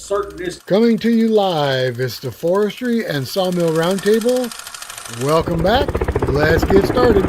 certain distance. Coming to you live, it's the Forestry and Sawmill Round Table. Welcome back. Let's get started.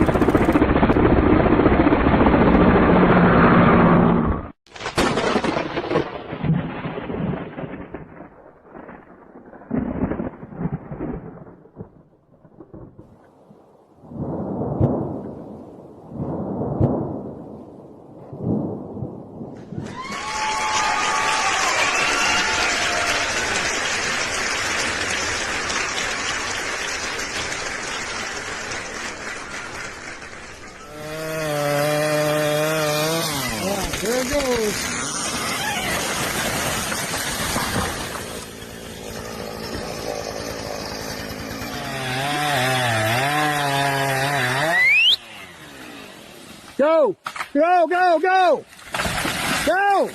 There it goes. Go! Go, go, go! Go!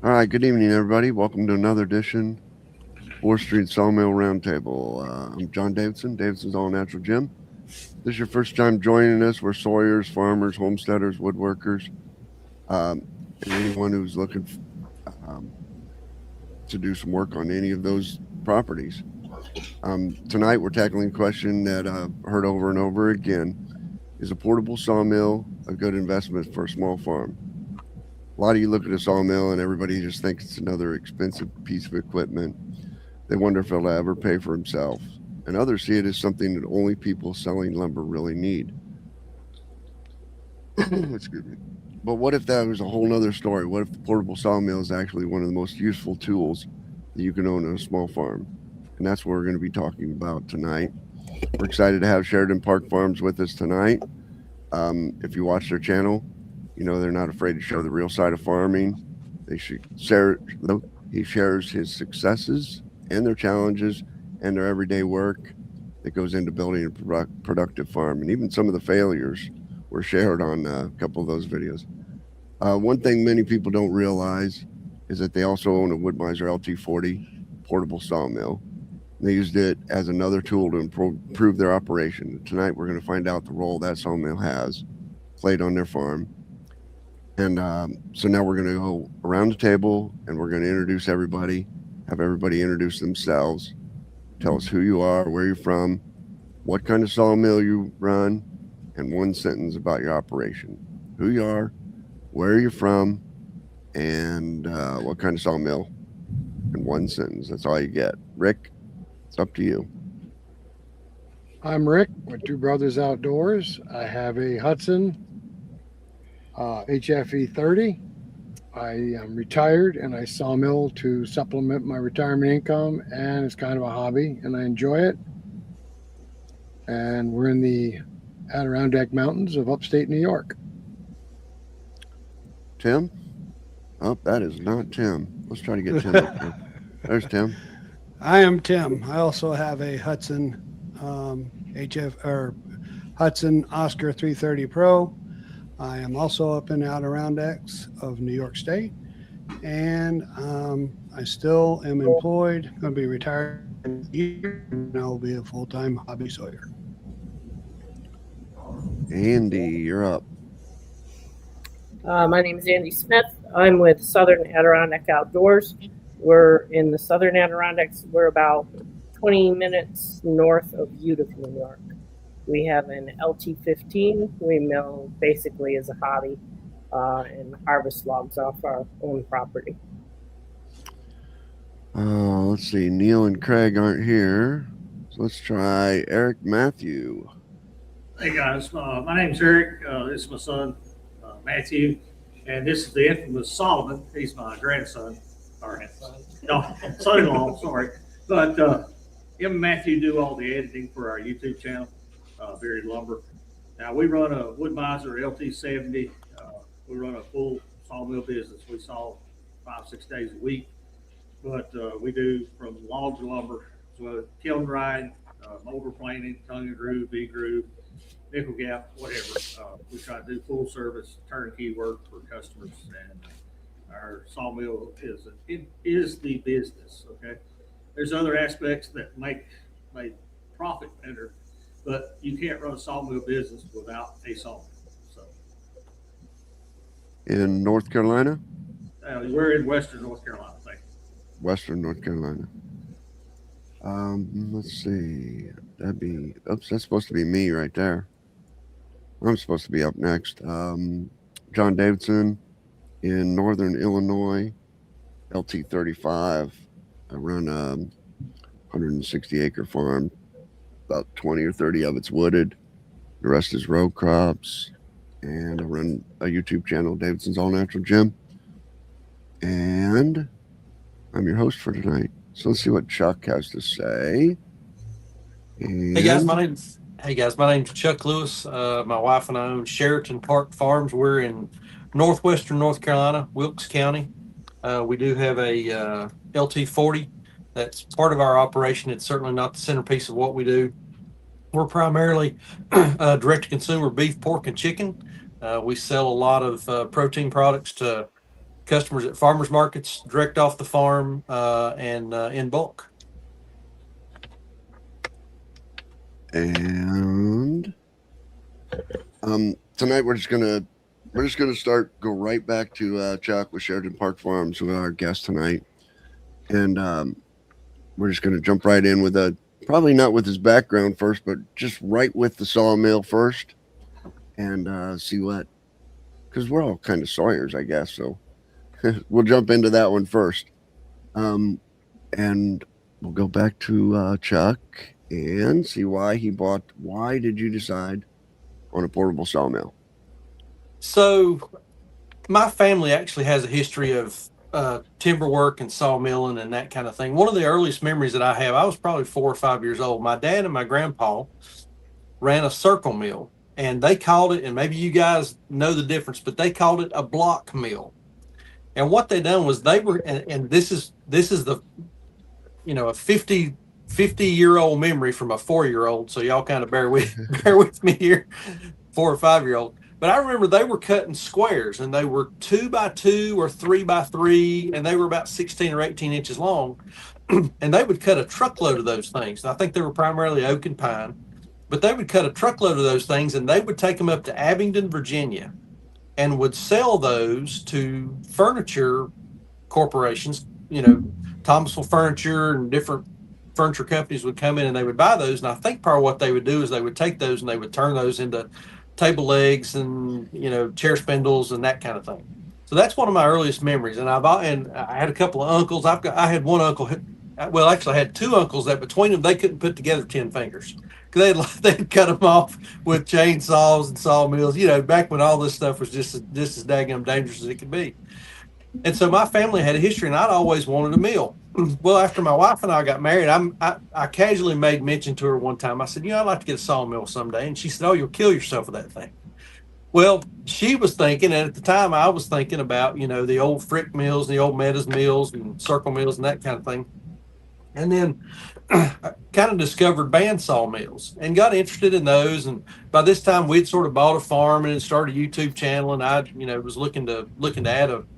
All right, good evening, everybody. Welcome to another edition Forestry Sawmill Round Table. I'm John Davidson, Davidson's All Natural Gym. If this is your first time joining us, we're sawyers, farmers, homesteaders, woodworkers, and anyone who's looking to do some work on any of those properties. Tonight, we're tackling a question that I've heard over and over again. Is a portable sawmill a good investment for a small farm? A lot of you look at a sawmill and everybody just thinks it's another expensive piece of equipment. They wonder if it'll ever pay for himself. And others see it as something that only people selling lumber really need. Excuse me. But what if that was a whole nother story? What if the portable sawmill is actually one of the most useful tools that you can own on a small farm? And that's what we're going to be talking about tonight. We're excited to have Sheraton Park Farms with us tonight. If you watch their channel, you know, they're not afraid to show the real side of farming. He shares his successes and their challenges and their everyday work that goes into building a productive farm. And even some of the failures were shared on a couple of those videos. One thing many people don't realize is that they also own a Wood-Mizer LT40 portable sawmill. They used it as another tool to improve their operation. Tonight, we're going to find out the role that sawmill has played on their farm. And so now we're going to go around the table and we're going to introduce everybody, have everybody introduce themselves, tell us who you are, where you're from, what kind of sawmill you run, and one sentence about your operation. Who you are, where you're from, and what kind of sawmill, in one sentence. That's all you get. Rick, it's up to you. I'm Rick with Two Brothers Outdoors. I have a Hudson HFE30. I am retired and I sawmill to supplement my retirement income, and it's kind of a hobby and I enjoy it. And we're in the Adirondack Mountains of upstate New York. Tim? Oh, that is not Tim. Let's try to get Tim up here. There's Tim. I am Tim. I also have a Hudson Hudson Oscar 330 Pro. I am also up in Adirondacks of New York State, and I still am employed. Going to be retired in a year, and I'll be a full-time hobby sawyer. Andy, you're up. My name is Andy Smith. I'm with Southern Adirondack Outdoors. We're in the southern Adirondacks. We're about 20 minutes north of Utica, New York. We have an LT15. We mill basically as a hobby and harvest logs off our own property. Let's see. Neil and Craig aren't here. So let's try Eric Matthew. Hey guys, my name's Eric. This is my son, Matthew, and this is the infamous Solomon. He's my grandson, or no, son-in-law. Sorry, but him and Matthew do all the editing for our YouTube channel, Buried Lumber. Now we run a Wood-Mizer LT40. We run a full sawmill business. We saw 5-6 days a week, but we do from log to lumber, so kiln drying, motor planing, tongue and groove, V-groove, nickel gap, whatever. We try to do full service turnkey work for customers, and our sawmill is the business. Okay, there's other aspects that make profit better, but you can't run a sawmill business without a sawmill. So In North Carolina? we're in Western North Carolina. Thank you. Western North Carolina. Let's see. That's supposed to be me right there. I'm supposed to be up next. John Davidson in Northern Illinois, LT35. I run a 160 acre farm. About 20 or 30 of it's wooded. The rest is row crops. And I run a YouTube channel, Davidson's All Natural Gym. And I'm your host for tonight. So let's see what Chuck has to say. Hey guys, my name's Chuck Lewis. My wife and I own Sheraton Park Farms. We're in northwestern North Carolina, Wilkes County. We do have a LT40. That's part of our operation. It's certainly not the centerpiece of what we do. We're primarily direct-to-consumer beef, pork, and chicken. We sell a lot of protein products to customers at farmers markets, direct off the farm, and in bulk. And tonight we're just gonna go right back to Chuck with Sheraton Park Farms with our guest tonight, and we're just gonna jump right in with probably not with his background first, but just right with the sawmill first, and see what, because we're all kind of sawyers, I guess. So we'll jump into that one first, and we'll go back to Chuck and see why did you decide on a portable sawmill? So my family actually has a history of timber work and sawmilling and that kind of thing. One of the earliest memories that I have, I was probably 4 or 5 years old. My dad and my grandpa ran a circle mill, and they called it, and maybe you guys know the difference, but they called it a block mill. And what they done was and this is the, a 50-year-old memory from a 4-year-old. So y'all kind of bear with me here, 4 or 5-year-old. But I remember they were cutting squares, and they were 2 by 2 or 3 by 3, and they were about 16 or 18 inches long. And they would cut a truckload of those things. I think they were primarily oak and pine, but they would cut a truckload of those things, and they would take them up to Abingdon, Virginia, and would sell those to furniture corporations. Thomasville Furniture and different furniture companies would come in and they would buy those. And I think part of what they would do is they would take those and they would turn those into table legs and, chair spindles and that kind of thing. So that's one of my earliest memories. And I had a couple of uncles. I had one uncle. Well, actually, I had 2 uncles that between them, they couldn't put together 10 fingers. They'd cut them off with chainsaws and sawmills, back when all this stuff was just as daggum dangerous as it could be. And so my family had a history, and I'd always wanted a mill. Well, after my wife and I got married, I casually made mention to her one time. I said, I'd like to get a sawmill someday. And she said, oh, you'll kill yourself with that thing. Well, she was thinking, and at the time I was thinking about, the old Frick mills and the old Meadows mills and circle mills and that kind of thing. And then I kind of discovered bandsaw mills and got interested in those. And by this time we'd sort of bought a farm and started a YouTube channel. And I, was looking to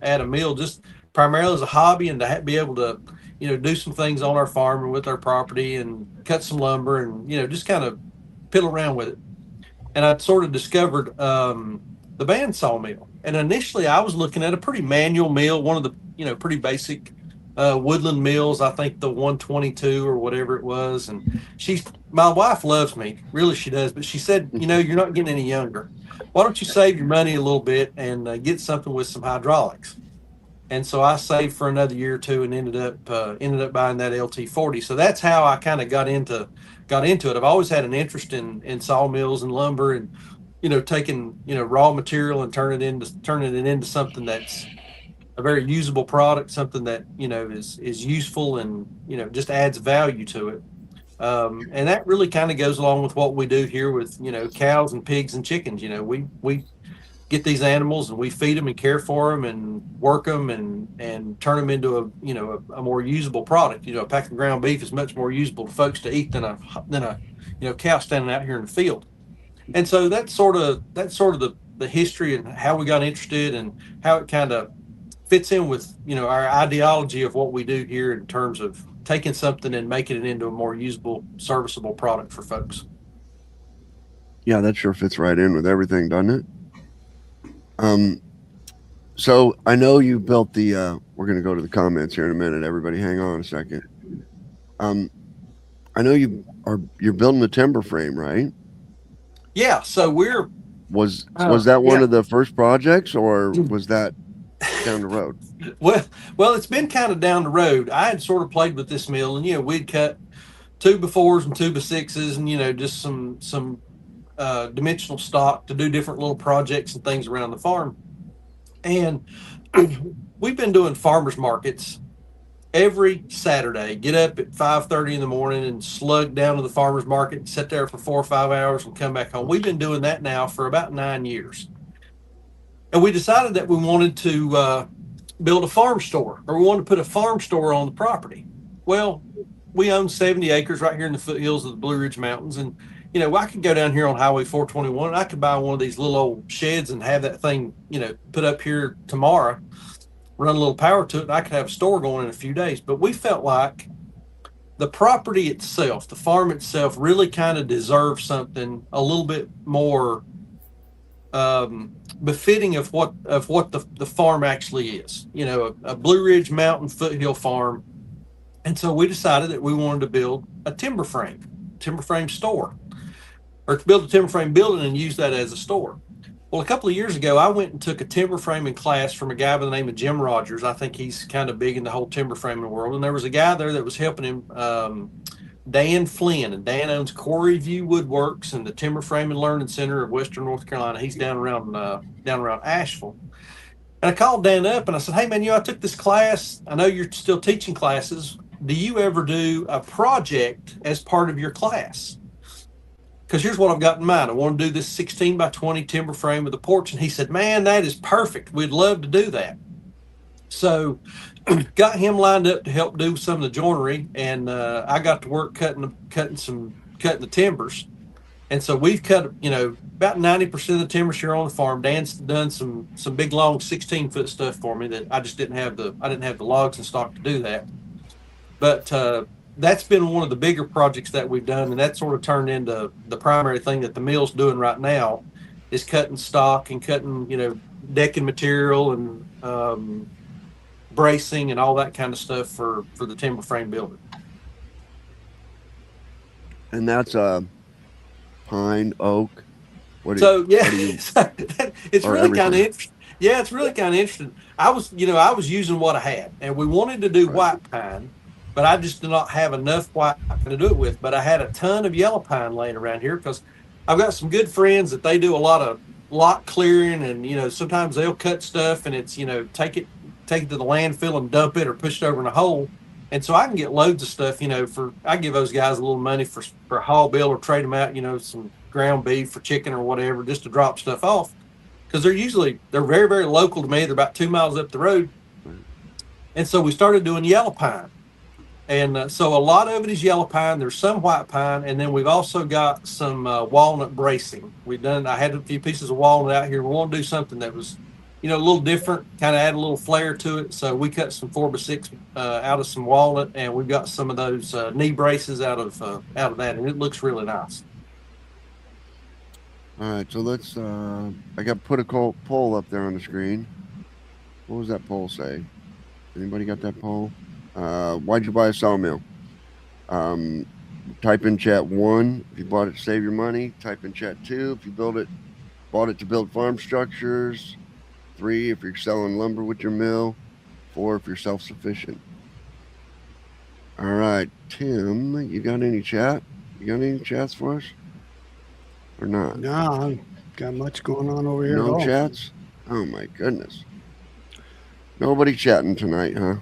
add a mill just primarily as a hobby and to be able to, do some things on our farm and with our property and cut some lumber and, just kind of piddle around with it. And I sort of discovered the bandsaw mill. And initially I was looking at a pretty manual mill, one of the, pretty basic Woodland Mills, I think the 122 or whatever it was. And my wife loves me, really she does. But she said, you're not getting any younger. Why don't you save your money a little bit and get something with some hydraulics? And so I saved for another year or two and ended up buying that LT40. So that's how I kind of got into it. I've always had an interest in sawmills and lumber and taking raw material and turning it into something that's a very usable product, something that is useful and just adds value to it. And that really kind of goes along with what we do here with cows and pigs and chickens. We get these animals and we feed them and care for them and work them and turn them into a more usable product. A pack of ground beef is much more usable to folks to eat than a cow standing out here in the field. And so that's sort of the history and how we got interested and how it kind of fits in with our ideology of what we do here in terms of taking something and making it into a more usable, serviceable product for folks. Yeah, that sure fits right in with everything, doesn't it? So I know you built the we're going to go to the comments here in a minute. Everybody hang on a second. I know you're building a timber frame, right? Yeah, so was that one of the first projects, or was that down the road? Well, it's been kind of down the road. I had sort of played with this mill, and we'd cut 2x4s and 2x6s, and just some dimensional stock to do different little projects and things around the farm. And we've been doing farmers markets every Saturday. Get up at 5:30 in the morning and slug down to the farmers market and sit there for 4 or 5 hours and come back home. We've been doing that now for about 9 years. And we decided that we wanted to build a farm store, or we wanted to put a farm store on the property. Well, we own 70 acres right here in the foothills of the Blue Ridge Mountains. And, I could go down here on Highway 421 and I could buy one of these little old sheds and have that thing, put up here tomorrow, run a little power to it, and I could have a store going in a few days. But we felt like the property itself, the farm itself, really kind of deserves something a little bit more befitting of what the farm actually is. A Blue Ridge Mountain foothill farm. And so we decided that we wanted to build a timber frame store, or to build a timber frame building and use that as a store. Well, a couple of years ago, I went and took a timber framing class from a guy by the name of Jim Rogers. I think he's kind of big in the whole timber framing world. And there was a guy there that was helping him, Dan Flynn. And Dan owns Quarry View Woodworks and the Timber Framing Learning Center of Western North Carolina. He's down around Asheville. And I called Dan up and I said, hey, man, I took this class. I know you're still teaching classes. Do you ever do a project as part of your class? Because here's what I've got in mind. I want to do this 16 by 20 timber frame with a porch. And he said, man, that is perfect. We'd love to do that. So got him lined up to help do some of the joinery. And I got to work cutting the timbers. And so we've cut, about 90% of the timbers here on the farm. Dan's done some big, long 16-foot stuff for me that I just didn't have the logs in stock to do that. But that's been one of the bigger projects that we've done, and that sort of turned into the primary thing that the mill's doing right now is cutting stock and cutting, decking material and bracing and all that kind of stuff for the timber frame building. And that's pine, oak. It's really kind of interesting. Yeah, it's really kind of interesting. I was using what I had, and we wanted to do white pine, but I just did not have enough white to do it with. But I had a ton of yellow pine laying around here because I've got some good friends that they do a lot of lot clearing, and sometimes they'll cut stuff and it's take it to the landfill and dump it or push it over in a hole. And so I can get loads of stuff. I give those guys a little money for a haul bill or trade them out. Some ground beef or chicken or whatever just to drop stuff off because they're very, very local to me. They're about 2 miles up the road. And so we started doing yellow pine. And so a lot of it is yellow pine. There's some white pine, and then we've also got some walnut bracing. I had a few pieces of walnut out here. We want to do something that was, a little different, kind of add a little flair to it. So we cut some 4x6 out of some walnut, and we've got some of those knee braces out of that, and it looks really nice. All right, so let's. I got put a poll up there on the screen. What was that poll say? Anybody got that poll? Why'd you buy a sawmill? Type in chat 1 if you bought it to save your money. Type in chat 2 if you bought it to build farm structures. 3 if you're selling lumber with your mill. 4 if you're self-sufficient. All right, Tim, you got any chat? You got any chats for us? Or not? No, I got much going on over here at No all. chats? Oh my goodness. Nobody chatting tonight, huh?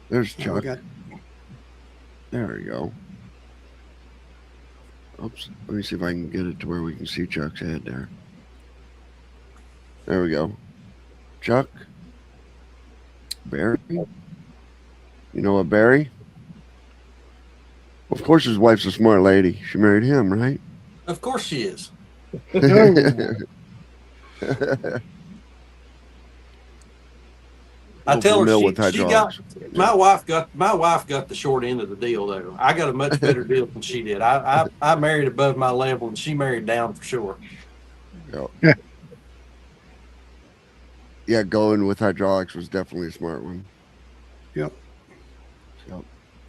There's Oh, we Chuck. got There we go. Oops. Let me see if I can get it to where we can see Chuck's head there. There we go. Chuck? Barry? You know what, Barry? Of course his wife's a smart lady. She married him, right? Of course she is. I tell her Mill with she got hydraulics. my wife got the short end of the deal though. I got a much better deal than she did. I married above my level and she married down for sure. Yeah, going with hydraulics was definitely a smart one. Yep. Yep.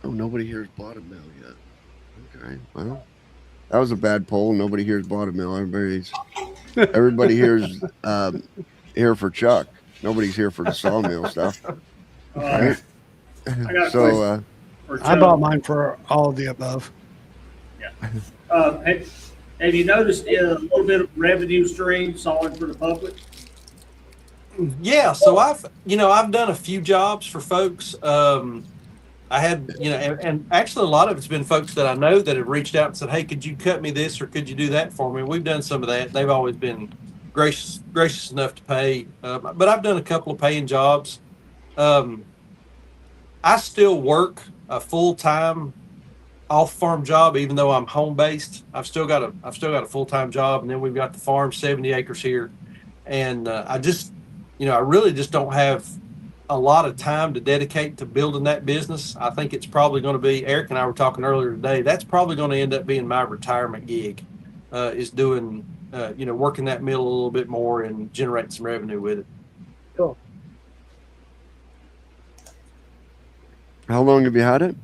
Oh, nobody here's bottom mill yet. Okay, well, that was a bad poll. Nobody here's bottom mill. Everybody here's here for Chuck. Nobody's here for the sawmill stuff. Right? I got a So, for I Joe. bought mine for all of the above. Have you noticed a little bit of revenue stream solid for the public? Yeah, so I've done a few jobs for folks. I had, and actually a lot of it's been folks that I know that have reached out and said, "Hey, could you cut me this or could you do that for me?" We've done some of that. They've always been gracious enough to pay. But I've done a couple of paying jobs. I still work a full-time off-farm job, even though I'm home-based. I've still got a full-time job, and then we've got the farm, 70 acres here, and I really just don't have a lot of time to dedicate to building that business. I think it's probably going to be, Eric and I were talking earlier today, that's probably going to end up being my retirement gig, is doing, working that mill a little bit more and generating some revenue with it. Cool. how long have you had it?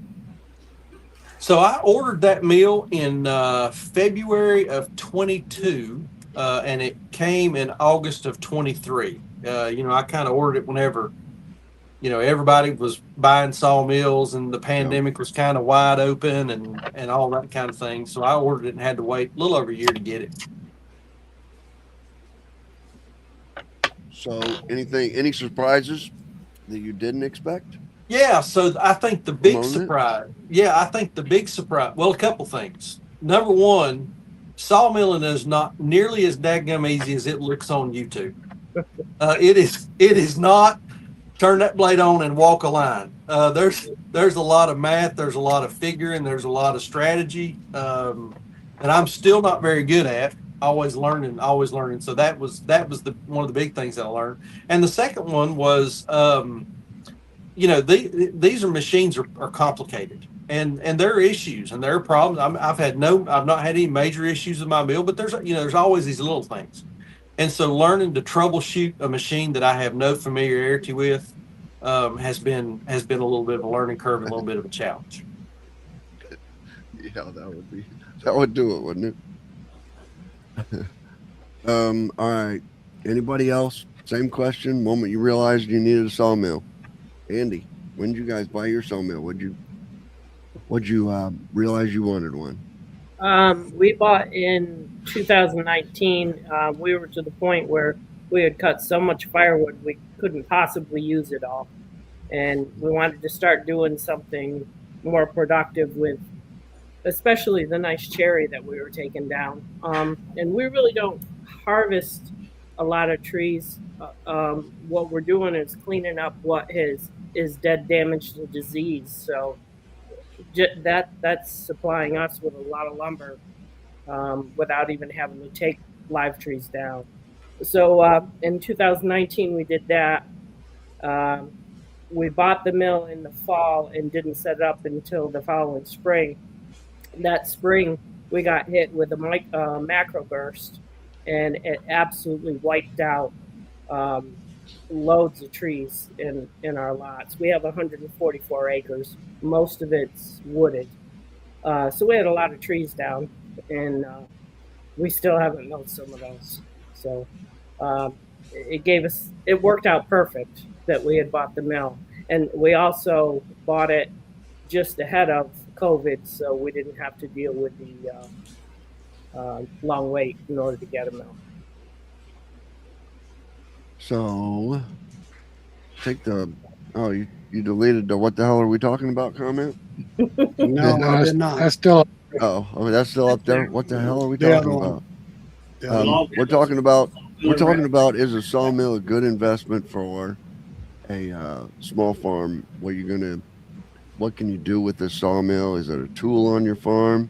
So I ordered that mill in February of 22, and it came in August of 23. I kind of ordered it whenever, everybody was buying sawmills and the pandemic was kind of wide open and all that kind of thing. So I ordered it and had to wait a little over a year to get it. So, any surprises that you didn't expect? Yeah, so I think the big Moment? surprise. Yeah, I think the big surprise. Well, a couple things. Number one, sawmilling is not nearly as daggum easy as it looks on YouTube. It is not. Turn that blade on and walk a line. There's a lot of math. There's a lot of figuring. There's a lot of strategy, and I'm still not very good at. Always learning. So that was one of the big things that I learned. And the second one was. These are machines are complicated and there are issues and there are problems. I've not had any major issues with my mill, but there's always these little things. And so learning to troubleshoot a machine that I have no familiarity with has been a little bit of a learning curve and a little bit of a challenge. Yeah, that would do it, wouldn't it? All right. Anybody else? Same question. Moment you realized you needed a sawmill. Andy, when did you guys buy your sawmill? What'd you realize you wanted one? We bought in 2019. We were to the point where we had cut so much firewood we couldn't possibly use it all, and we wanted to start doing something more productive with, especially the nice cherry that we were taking down. And we really don't harvest a lot of trees. What we're doing is cleaning up what is dead, damaged, and disease. So that's supplying us with a lot of lumber without even having to take live trees down. So in 2019, we did that. We bought the mill in the fall and didn't set it up until the following spring. That spring, we got hit with a macro burst, and it absolutely wiped out loads of trees in our lots. We have 144 acres. Most of it's wooded. So we had a lot of trees down, and we still haven't milled some of those. So it worked out perfect that we had bought the mill. And we also bought it just ahead of COVID, so we didn't have to deal with the long wait in order to get a mill. So take the, oh, you deleted the what the hell are we talking about comment? No, I did not. That's still Oh, that's still up there. What the hell are we The talking other one. about? The other one. We're talking about is a sawmill a good investment for a small farm? What can you do with this sawmill? Is it a tool on your farm?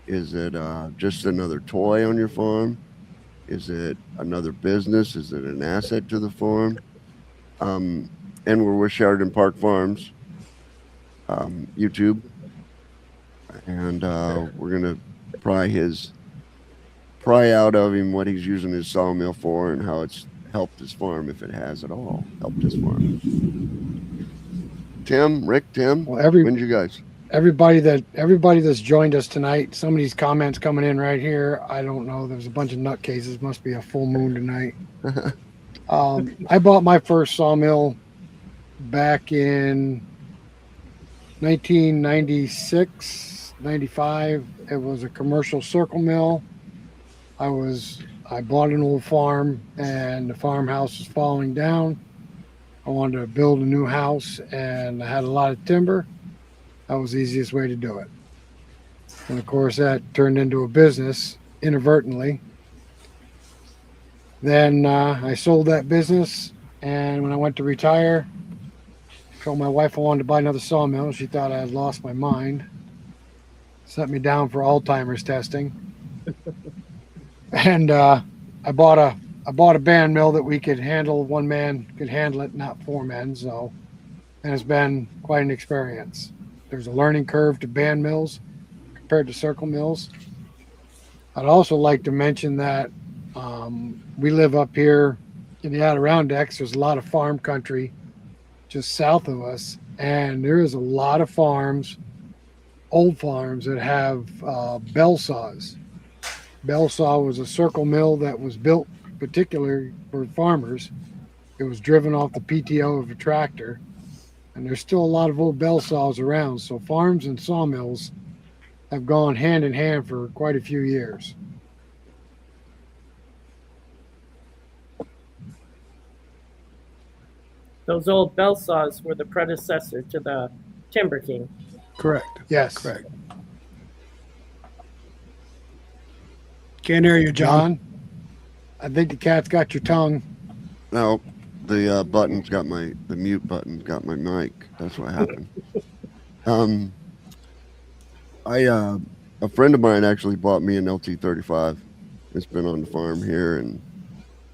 Is it just another toy on your farm? Is it another business? Is it an asset to the farm? And we're with Sheraton Park Farms, YouTube, and we're gonna pry out of him what he's using his sawmill for and how it's helped his farm, if it has at all helped his farm. Tim, well, when'd you guys? everybody that's joined us tonight. Some of these comments coming in right here. I don't know. There's a bunch of nutcases. Must be a full moon tonight. I bought my first sawmill back in 1996, 95. It was a commercial circle mill. I bought an old farm, and the farmhouse was falling down. I wanted to build a new house, and I had a lot of timber. That was the easiest way to do it. And of course, that turned into a business inadvertently. Then I sold that business, and when I went to retire, told my wife I wanted to buy another sawmill. She thought I had lost my mind. Sent me down for Alzheimer's testing. And I bought a band mill that we could handle. One man could handle it, not four men. So, and it's been quite an experience. There's a learning curve to band mills compared to circle mills. I'd also like to mention that we live up here in the Adirondacks. There's a lot of farm country just south of us, and there is a lot of farms, old farms, that have bell saws. Bell saw was a circle mill that was built particularly for farmers. It was driven off the PTO of a tractor, and there's still a lot of old bell saws around. So farms and sawmills have gone hand in hand for quite a few years. Those old bell saws were the predecessor to the Timber King. Correct. Yes. Correct. Can't hear you, John. I think the cat's got your tongue. No, the button's got the mute button's got my mic. That's what happened. A friend of mine actually bought me an LT35. It's been on the farm here, and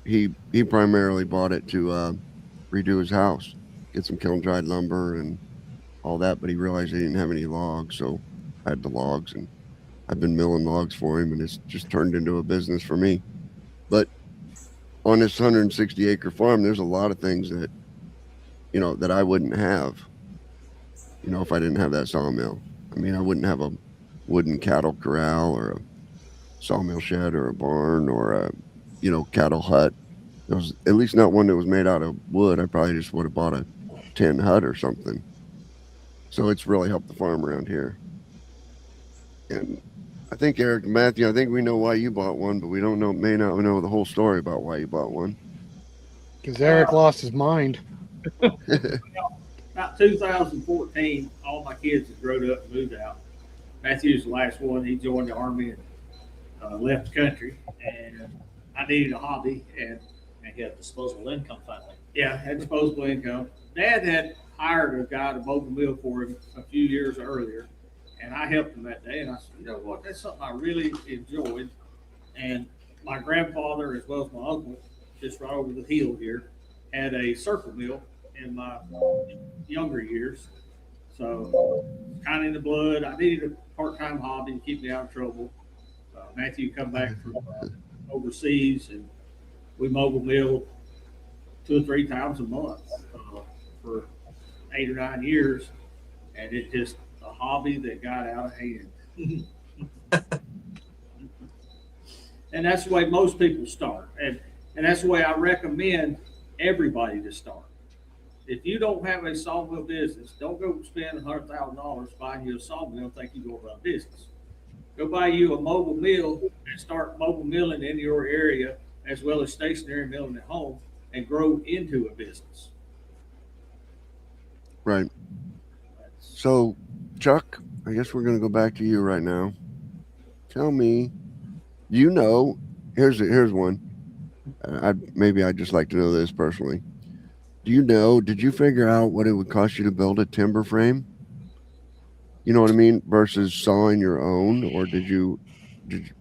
he primarily bought it to redo his house, get some kiln dried lumber and all that, but he realized he didn't have any logs, so I had the logs, and I've been milling logs for him, and it's just turned into a business for me. But on this 160 acre farm, there's a lot of things that, that I wouldn't have, if I didn't have that sawmill. I mean, I wouldn't have a wooden cattle corral or a sawmill shed or a barn or a, cattle hut. There was at least not one that was made out of wood. I probably just would have bought a tin hut or something. So it's really helped the farm around here. And I think Eric and Matthew, I think we know why you bought one, but we may not know the whole story about why you bought one. Because Eric lost his mind. About 2014, all my kids had grown up and moved out. Matthew's the last one. He joined the Army and left the country. And I needed a hobby, and he had disposable income finally. yeah, had disposable income. Dad had hired a guy to mow the mill for him a few years earlier, and I helped him that day. And I said, you know what, that's something I really enjoyed. And my grandfather, as well as my uncle, just right over the hill here, had a circle mill in my younger years. So kind of in the blood. I needed a part-time hobby to keep me out of trouble. Matthew come back from overseas, and we mobile milled 2 or 3 times a month for 8 or 9 years, and it's just a hobby that got out of hand. And that's the way most people start, and that's the way I recommend everybody to start. If you don't have a sawmill business, don't go spend $100,000 buying you a sawmill and think you're going to run a business. Go buy you a mobile mill and start mobile milling in your area, as well as stationary milling at home, and grow into a business. Right. So, Chuck, I guess we're going to go back to you right now. Tell me, here's one. I'd just like to know this personally. Did you figure out what it would cost you to build a timber frame? You know what I mean? Versus sawing your own, or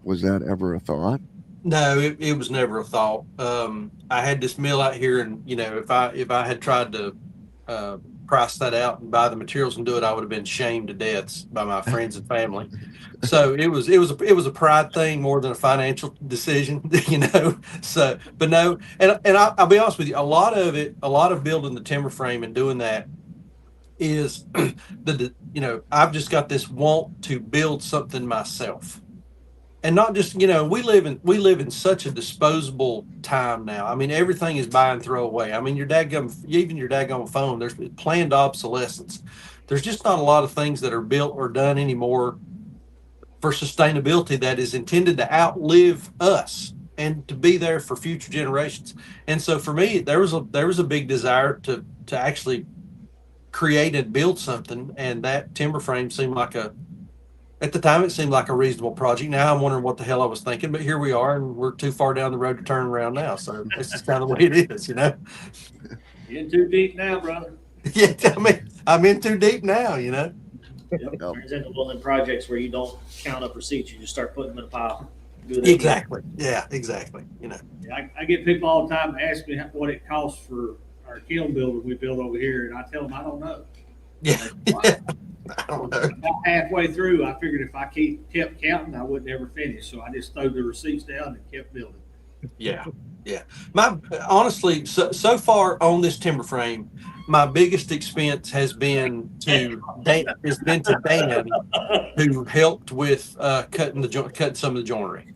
was that ever a thought? No, it was never a thought. I had this mill out here, and if I had tried to price that out and buy the materials and do it, I would have been shamed to death by my friends and family. So it was a pride thing more than a financial decision, So, but no, and I'll be honest with you, a lot of building the timber frame and doing that is I've just got this want to build something myself. And not just, we live in such a disposable time now. I mean, everything is buy and throw away. I mean, even your daggone phone, there's planned obsolescence. There's just not a lot of things that are built or done anymore for sustainability that is intended to outlive us and to be there for future generations. And so for me, there was a big desire to actually create and build something, and that timber frame seemed like at the time, it seemed like a reasonable project. Now I'm wondering what the hell I was thinking, but here we are, and we're too far down the road to turn around now. So this is kind of the way it is, You're in too deep now, brother. Yeah, I'm in too deep now, Yep. Turns into one of them projects where you don't count up receipts, you just start putting them in a pile. Exactly. Yeah, exactly. I get people all the time ask me what it costs for our kiln builder we build over here, and I tell them I don't know. Yeah. I don't know. About halfway through, I figured if I kept counting, I would never finish. So I just threw the receipts down and kept building. Yeah. Honestly, so far on this timber frame, my biggest expense has been to Dan, who helped with cutting some of the joinery.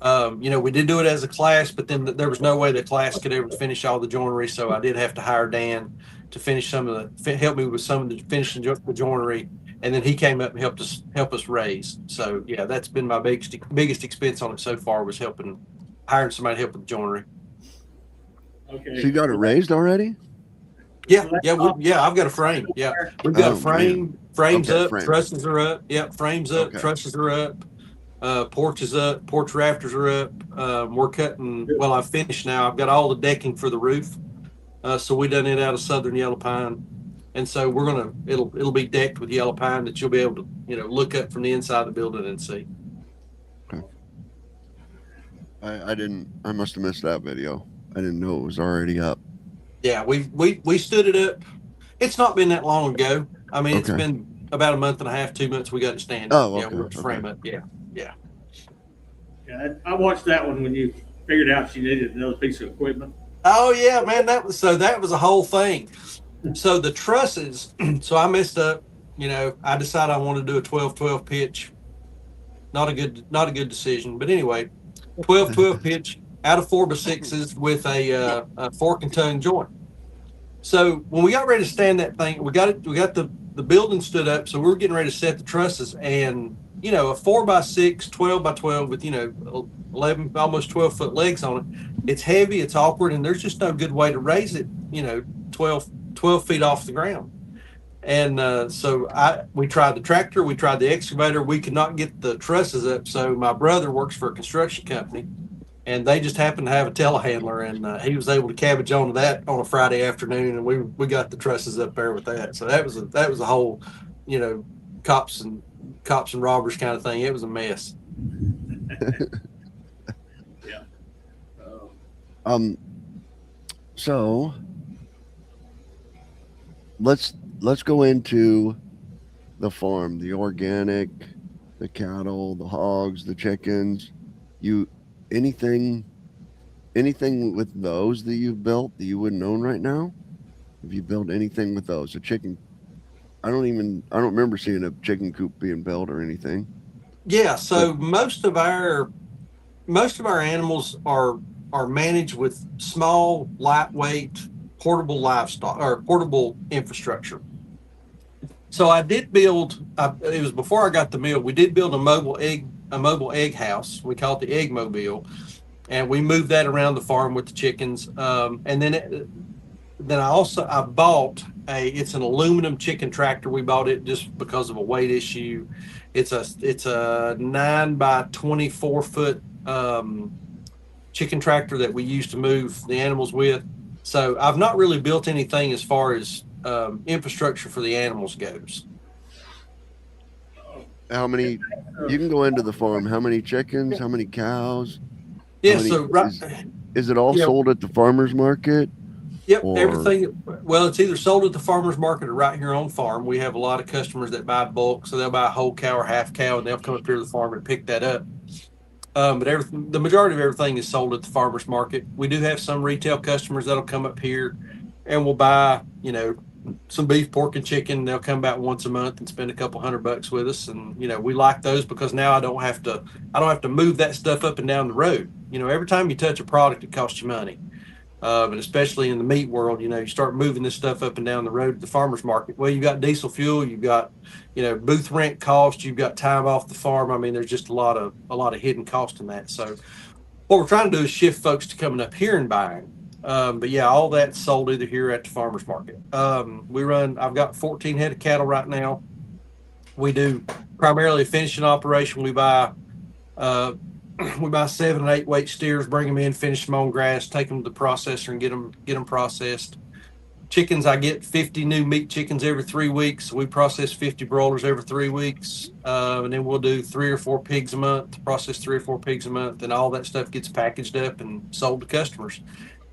We did do it as a class, but then there was no way the class could ever finish all the joinery, so I did have to hire Dan to finish help me with some of the finishing the joinery, and then he came up and help us raise. So yeah, that's been my biggest expense on it so far, was hiring somebody to help with the joinery. Okay. So you got it raised already? Yeah. I've got a frame. Yeah, we've got a frame. Man. Frames okay, up, frame. Trusses are up. Yep, frames up, okay. Trusses are up. Porch is up. Porch rafters are up. We're cutting. Well, I've finished now. I've got all the decking for the roof. So we done it out of southern yellow pine, and so it'll be decked with yellow pine that you'll be able to look up from the inside of the building and see. Okay. I must have missed that video. I didn't know it was already up. Yeah, we stood it up. It's not been that long ago. I mean, It's been about a month and a half, 2 months. We got it standing. Oh, okay. Yeah, we're frame up. Yeah. Yeah, I watched that one when you figured out you needed another piece of equipment. Oh yeah, man, that was a whole thing. So the trusses, so I messed up, I decided I wanted to do a 12-12 pitch. Not a good decision, but anyway, 12-12 pitch out of 4x6s with a fork and tongue joint. So when we got ready to stand that thing, we got the building stood up, so we were getting ready to set the trusses, and a 4x6, 12x12 with 11, almost 12-foot legs on it. It's heavy, it's awkward, and there's just no good way to raise it, 12 feet off the ground. And so we tried the tractor, we tried the excavator, we could not get the trusses up. So my brother works for a construction company, and they just happened to have a telehandler, and he was able to cabbage onto that on a Friday afternoon, and we got the trusses up there with that. So that was a whole, cops and robbers kind of thing. It was a mess. Yeah. So let's go into the farm, the organic, the cattle, the hogs, the chickens. Anything anything with those that you've built that you wouldn't own right now? Have you built anything with those? A chicken? I don't remember seeing a chicken coop being built or anything. Yeah, so most of our animals are managed with small, lightweight, portable livestock or portable infrastructure. So I did build. It was before I got the mill. We did build a mobile egg house. We call it the Egg Mobile, and we moved that around the farm with the chickens. And then I bought it's an aluminum chicken tractor. We bought it just because of a weight issue. It's a 9 by 24 foot chicken tractor that we use to move the animals with. So I've not really built anything as far as infrastructure for the animals goes. How many? You can go into the farm. How many chickens? How many cows? Yeah. Many, So is it all sold at the farmer's market? Yep, everything. Well, it's either sold at the farmer's market or right here on farm. We have a lot of customers that buy bulk, so they'll buy a whole cow or half cow, and they'll come up here to the farm and pick that up. But the majority of everything is sold at the farmer's market. We do have some retail customers that'll come up here and will buy, some beef, pork, and chicken. They'll come about once a month and spend a couple $100 with us, and we like those because now I don't have to move that stuff up and down the road. Every time you touch a product, it costs you money. But especially in the meat world, you start moving this stuff up and down the road at the farmer's market. Well, you got diesel fuel, you've got, booth rent cost, you've got time off the farm. I mean, there's just a lot of hidden cost in that. So what we're trying to do is shift folks to coming up here and buying. But yeah, all that's sold either here at the farmer's market. I've got 14 head of cattle right now. We do primarily a finishing operation. We buy 7 and 8 weight steers, bring them in, finish them on grass, take them to the processor and get them processed. Chickens, I get 50 new meat chickens every 3 weeks. We process 50 broilers every 3 weeks. And then we'll do 3 or 4 pigs a month, process 3 or 4 pigs a month. And all that stuff gets packaged up and sold to customers.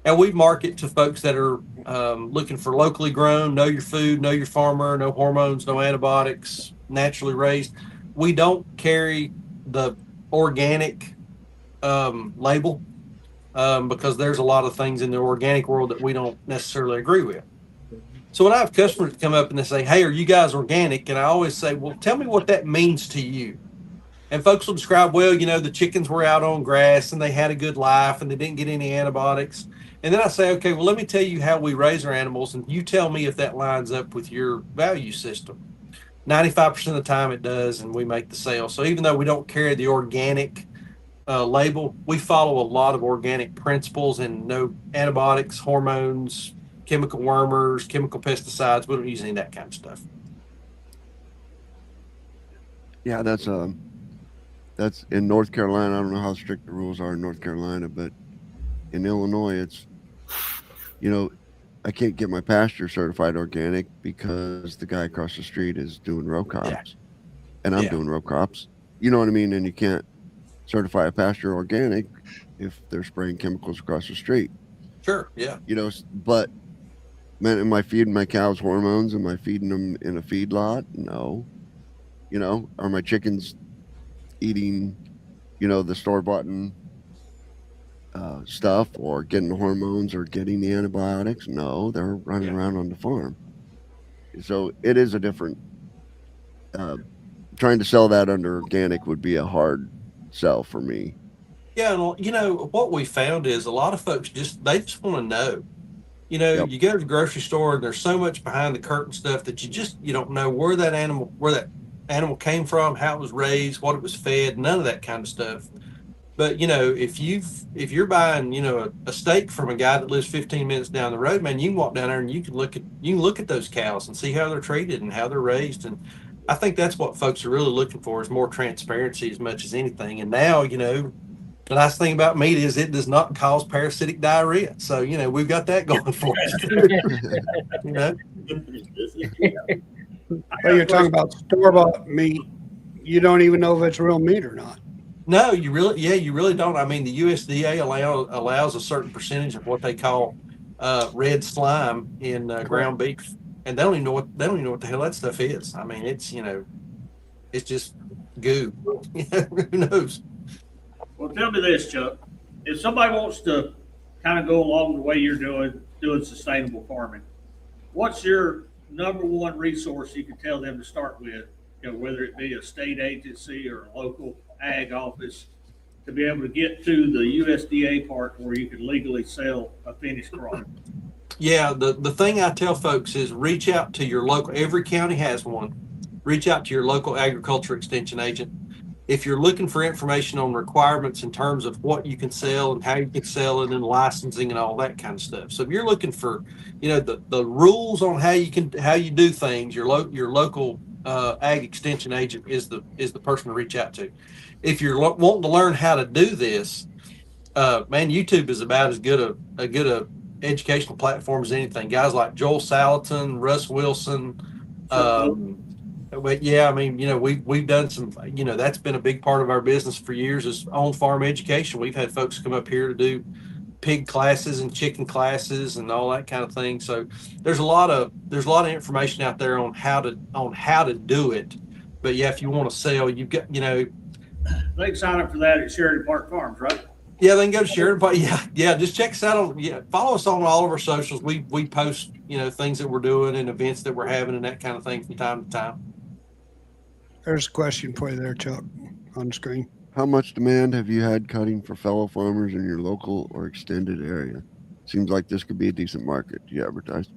And we market to folks that are looking for locally grown, know your food, know your farmer, no hormones, no antibiotics, naturally raised. We don't carry the organic label because there's a lot of things in the organic world that we don't necessarily agree with. So when I have customers that come up and they say, "Hey, are you guys organic?" And I always say, "Well, tell me what that means to you." And folks will describe, well, the chickens were out on grass and they had a good life and they didn't get any antibiotics. And then I say, okay, well, let me tell you how we raise our animals, and you tell me if that lines up with your value system. 95% of the time it does, and we make the sale. So even though we don't carry the organic label, we follow a lot of organic principles and no antibiotics, hormones, chemical wormers, chemical pesticides. We don't use any of that kind of stuff. Yeah, that's in North Carolina. I don't know how strict the rules are in North Carolina, but in Illinois, it's, I can't get my pasture certified organic because the guy across the street is doing row crops and I'm doing row crops. You know what I mean? And you can't certify a pasture organic if they're spraying chemicals across the street. Sure. Yeah. But man, am I feeding my cows hormones? Am I feeding them in a feedlot? No. Are my chickens eating, the store-bought stuff or getting the hormones or getting the antibiotics? No, they're running around on the farm. So it is a different, trying to sell that under organic would be a hard sell for me. Yeah. And what we found is a lot of folks they just want to know, you go to the grocery store and there's so much behind the curtain stuff that you don't know where that animal came from, how it was raised, what it was fed, none of that kind of stuff. But if you're buying a steak from a guy that lives 15 minutes down the road, man, you can walk down there and you can look at those cows and see how they're treated and how they're raised. And I think that's what folks are really looking for, is more transparency as much as anything. And now the nice thing about meat is it does not cause parasitic diarrhea. So we've got that going for us. Well, you're talking about store-bought meat. You don't even know if it's real meat or not. No, you really don't. I mean, the USDA allows a certain percentage of what they call red slime in ground beef, and they don't even know what the hell that stuff is. I mean, it's it's just goo. Who knows? Well, tell me this, Chuck. If somebody wants to kind of go along the way you're doing sustainable farming. What's your number one resource you can tell them to start with? You know, whether it be a state agency or a local ag office, to be able to get to the USDA part where you can legally sell a finished crop. Yeah, the thing I tell folks is reach out to your local, every county has one. Reach out to your local agriculture extension agent. If you're looking for information on requirements in terms of what you can sell and how you can sell it and licensing and all that kind of stuff. So if you're looking for, you know, the rules on how you do things, your local ag extension agent is the person to reach out to. If you're wanting to learn how to do this, man, YouTube is about as good a educational platform as anything. Guys like Joel Salatin, Russ Wilson. But yeah, I mean, you know, we've done some, you know, that's been a big part of our business for years is on farm education. We've had folks come up here to do pig classes and chicken classes and all that kind of thing. So there's a lot of information out there on how to do it. But yeah, if you want to sell, you've got, you know, They can sign up for that at Sheraton Park Farms, right? yeah, they can go to Sheraton Park. Yeah. Just check us out follow us on all of our socials. We post, you know, things that we're doing and events that we're having and that kind of thing from time to time. There's a question for you there, Chuck, on the screen. How much demand have you had cutting for fellow farmers in your local or extended area? Seems like this could be a decent market. Do you advertise?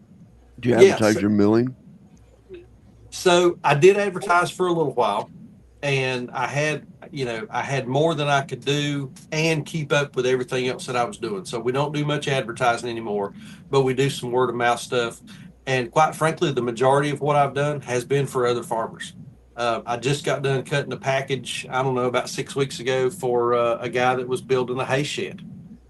Your milling? So I did advertise for a little while, and I had more than I could do and keep up with everything else that I was doing. So we don't do much advertising anymore, but we do some word of mouth stuff. And quite frankly, the majority of what I've done has been for other farmers. I just got done cutting a package, I don't know, about 6 weeks ago for a guy that was building a hay shed.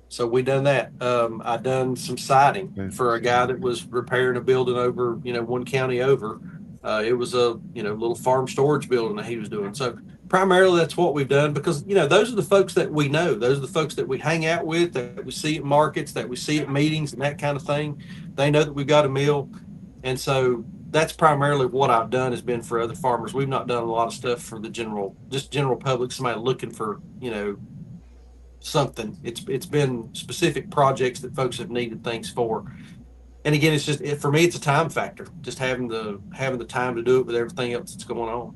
So we done that. I done some siding for a guy that was repairing a building over, you know, one county over. It was a, you know, little farm storage building that he was doing. So primarily that's what we've done because, you know, those are the folks that we know. Those are the folks that we hang out with, that we see at markets, that we see at meetings and that kind of thing. They know that we've got a mill. And so that's primarily what I've done has been for other farmers. We've not done a lot of stuff for the general public, somebody looking for, you know, something. It's been specific projects that folks have needed things for. And again, it's just, for me, it's a time factor, just having the time to do it with everything else that's going on.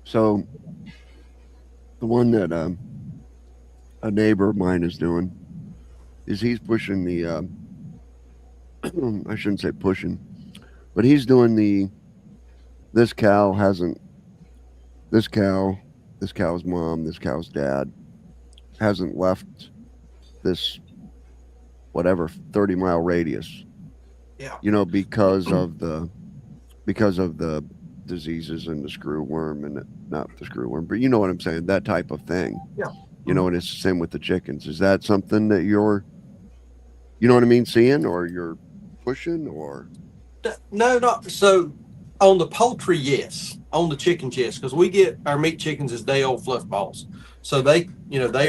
So the one that a neighbor of mine is doing is he's pushing the I shouldn't say pushing, but he's doing this cow's mom, this cow's dad hasn't left this whatever 30-mile radius. Yeah. You know, because of the diseases and the screwworm and not the screwworm, but you know what I'm saying, that type of thing. Yeah. You know, and it's the same with the chickens. Is that something that you're, you know what I mean, seeing, or you're pushing, or? No, not so. On the poultry, yes. On the chickens, yes, because we get our meat chickens as day-old fluff balls. So they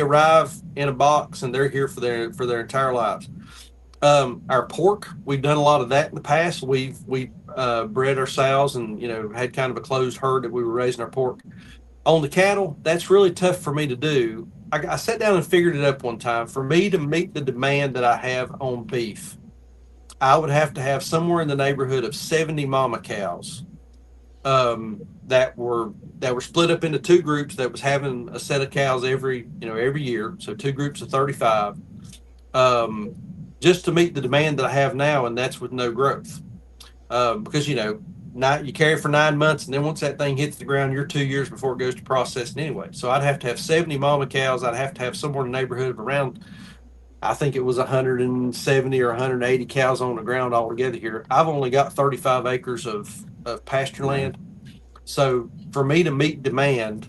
arrive in a box and they're here for their entire lives. Our pork, we've done a lot of that in the past. We've bred our sows and, you know, had kind of a closed herd that we were raising our pork. On the cattle, that's really tough for me to do. I sat down and figured it up one time. For me to meet the demand that I have on beef, I would have to have somewhere in the neighborhood of 70 mama cows that were split up into two groups that was having a set of cows every year. So two groups of 35, just to meet the demand that I have now. And that's with no growth. Because, you know, you carry for 9 months, and then once that thing hits the ground, you're 2 years before it goes to processing anyway. So I'd have to have 70 mama cows. I'd have to have somewhere in the neighborhood of around, I think it was 170 or 180 cows on the ground altogether here. I've only got 35 acres of pasture land. So for me to meet demand,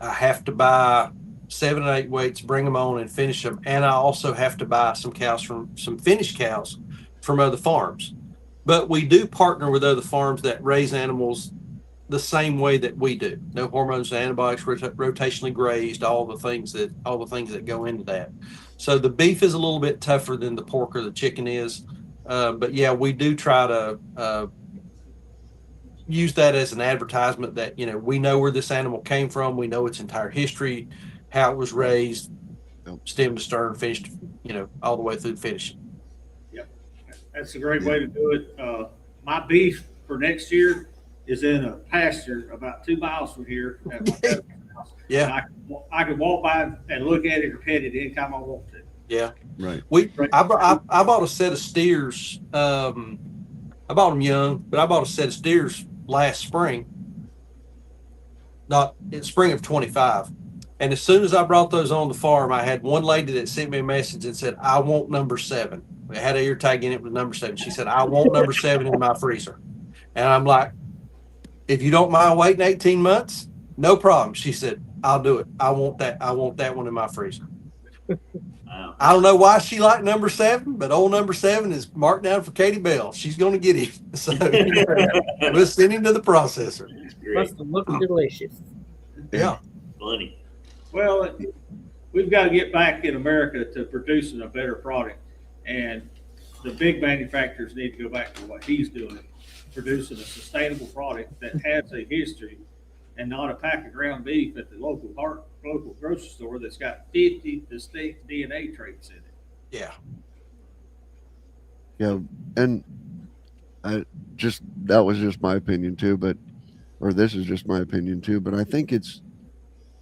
I have to buy 7 and 8 weights, bring them on and finish them. And I also have to buy some finished cows from other farms. But we do partner with other farms that raise animals the same way that we do. No hormones, antibiotics, rotationally grazed, all the things that go into that. So the beef is a little bit tougher than the pork or the chicken is. But yeah, we do try to use that as an advertisement that, you know, we know where this animal came from. We know its entire history, how it was raised, stem to stern, finished, all the way through finishing. That's a great way to do it. My beef for next year is in a pasture about 2 miles from here at my cousin's house. Yeah. And I can walk by and look at it or pet it anytime I want to. Yeah. Right. I bought a set of steers. I bought them young, but I bought a set of steers last spring, not in spring of 25. And as soon as I brought those on the farm, I had one lady that sent me a message and said, "I want number 7." It had an ear tag in it with number 7. She said, "I want number 7 in my freezer." And I'm like, "If you don't mind waiting 18 months, no problem." She said, "I'll do it. I want that. I want that one in my freezer." Wow. I don't know why she liked number 7, but old number 7 is marked down for Katie Bell. She's going to get him. So we'll send him to the processor. That's great. Must have looked delicious. Yeah. Funny. Well, we've got to get back in America to producing a better product. And the big manufacturers need to go back to what he's doing, producing a sustainable product that has a history and not a pack of ground beef at the local grocery store that's got 50 distinct DNA traits in it. Yeah. Yeah, and that was just my opinion too, this is just my opinion too, but I think it's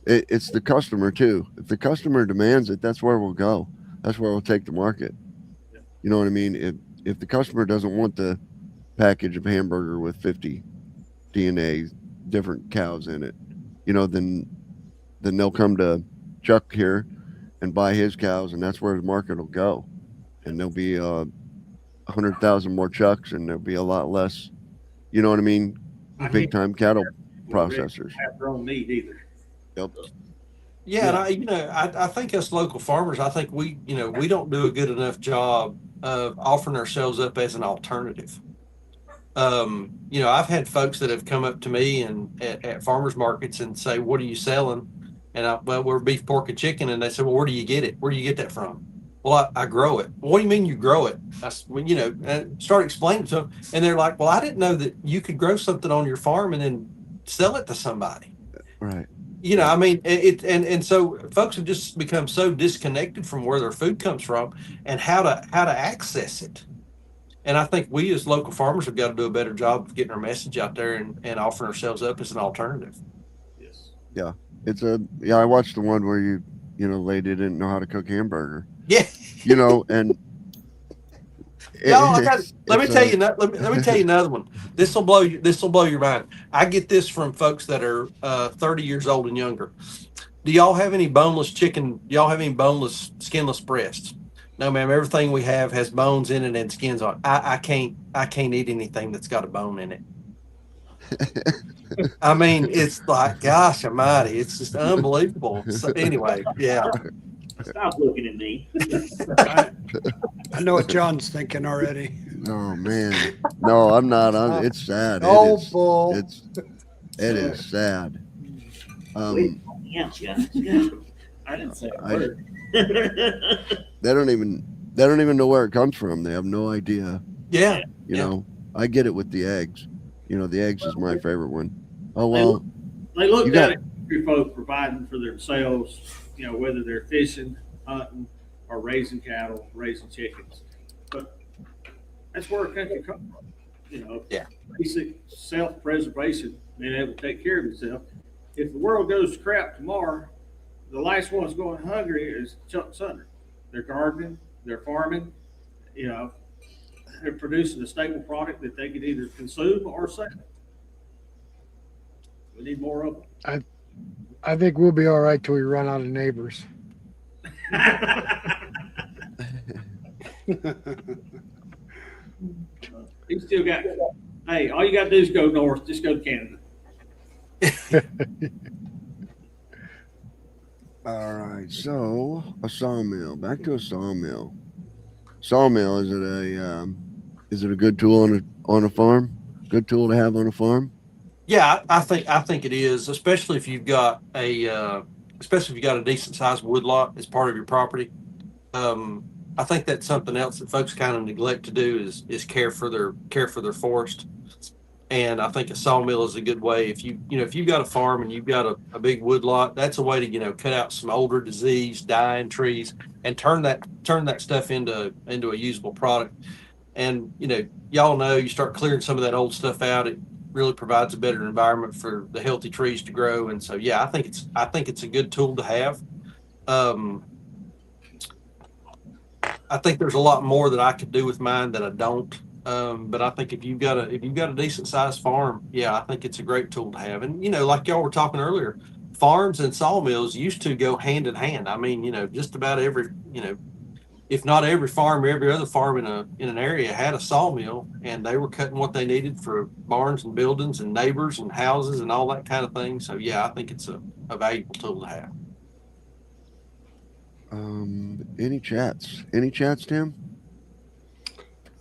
the customer too. If the customer demands it, that's where we'll go. That's where we'll take the market. You know what I mean? If the customer doesn't want the package of hamburger with 50 DNA different cows in it, then they'll come to Chuck here and buy his cows, and that's where the market will go. And there'll be 100,000 more Chucks, and there'll be a lot less, you know what I mean? Big time cattle processors. Have their own meat either. Yep. Yeah, and I think us local farmers, I think we don't do a good enough job of offering ourselves up as an alternative. I've had folks that have come up to me and at farmers markets and say, "What are you selling?" And we're beef, pork, and chicken. And they said, "Well, where do you get it? Where do you get that from?" "Well, I grow it." "What do you mean you grow it?" And start explaining to them. And they're like, "Well, I didn't know that you could grow something on your farm and then sell it to somebody." Right. I mean, and so folks have just become so disconnected from where their food comes from and how to access it. And I think we as local farmers have got to do a better job of getting our message out there and offering ourselves up as an alternative. Yes. Yeah. I watched the one where lady didn't know how to cook hamburger. Yeah. And let me tell you another one. This will blow your mind. I get this from folks that are 30 years old and younger. Do y'all have any boneless chicken? Do y'all have any boneless, skinless breasts? No, ma'am. Everything we have has bones in it and skins on it. I can't eat anything that's got a bone in it. I mean, it's like, gosh almighty, it's just unbelievable. So anyway, yeah. Stop looking at me. I know what John's thinking already. Oh man, no, I'm not. It's sad. Bull. It is sad. Yeah, guys. I didn't say a word. They don't even know where it comes from. They have no idea. Yeah. You know, I get it with the eggs. The eggs is my favorite one. Oh well. They look at it, folks providing for themselves. Whether they're fishing, hunting, or raising cattle, raising chickens. But that's where a country comes from. Yeah. Basic self-preservation, being able to take care of yourself. If the world goes to crap tomorrow, the last one's going hungry is Chuck Sunder. They're gardening, they're farming, they're producing a stable product that they can either consume or sell. We need more of them. I think we'll be all right till we run out of neighbors. He still got, hey, all you got to do is go north, just go to Canada. All right, so a sawmill. Back to a sawmill. Sawmill, is it a good tool on a farm? Good tool to have on a farm? Yeah, I think it is, especially if you've got a decent sized woodlot as part of your property. I think that's something else that folks kind of neglect to do is care for their forest. And I think a sawmill is a good way. If if you've got a farm and you've got a big wood lot, that's a way to, cut out some older diseased, dying trees and turn that stuff into a usable product. And, y'all know, you start clearing some of that old stuff out, it really provides a better environment for the healthy trees to grow. And so, yeah, I think it's a good tool to have. I think there's a lot more that I could do with mine that I don't. But I think if you've got a decent sized farm, yeah, I think it's a great tool to have. And like y'all were talking earlier, farms and sawmills used to go hand in hand. I mean, just about every, if not every farm, every other farm in an area had a sawmill, and they were cutting what they needed for barns and buildings and neighbors and houses and all that kind of thing. So yeah, I think it's a valuable tool to have. Any chats? Any chats, Tim?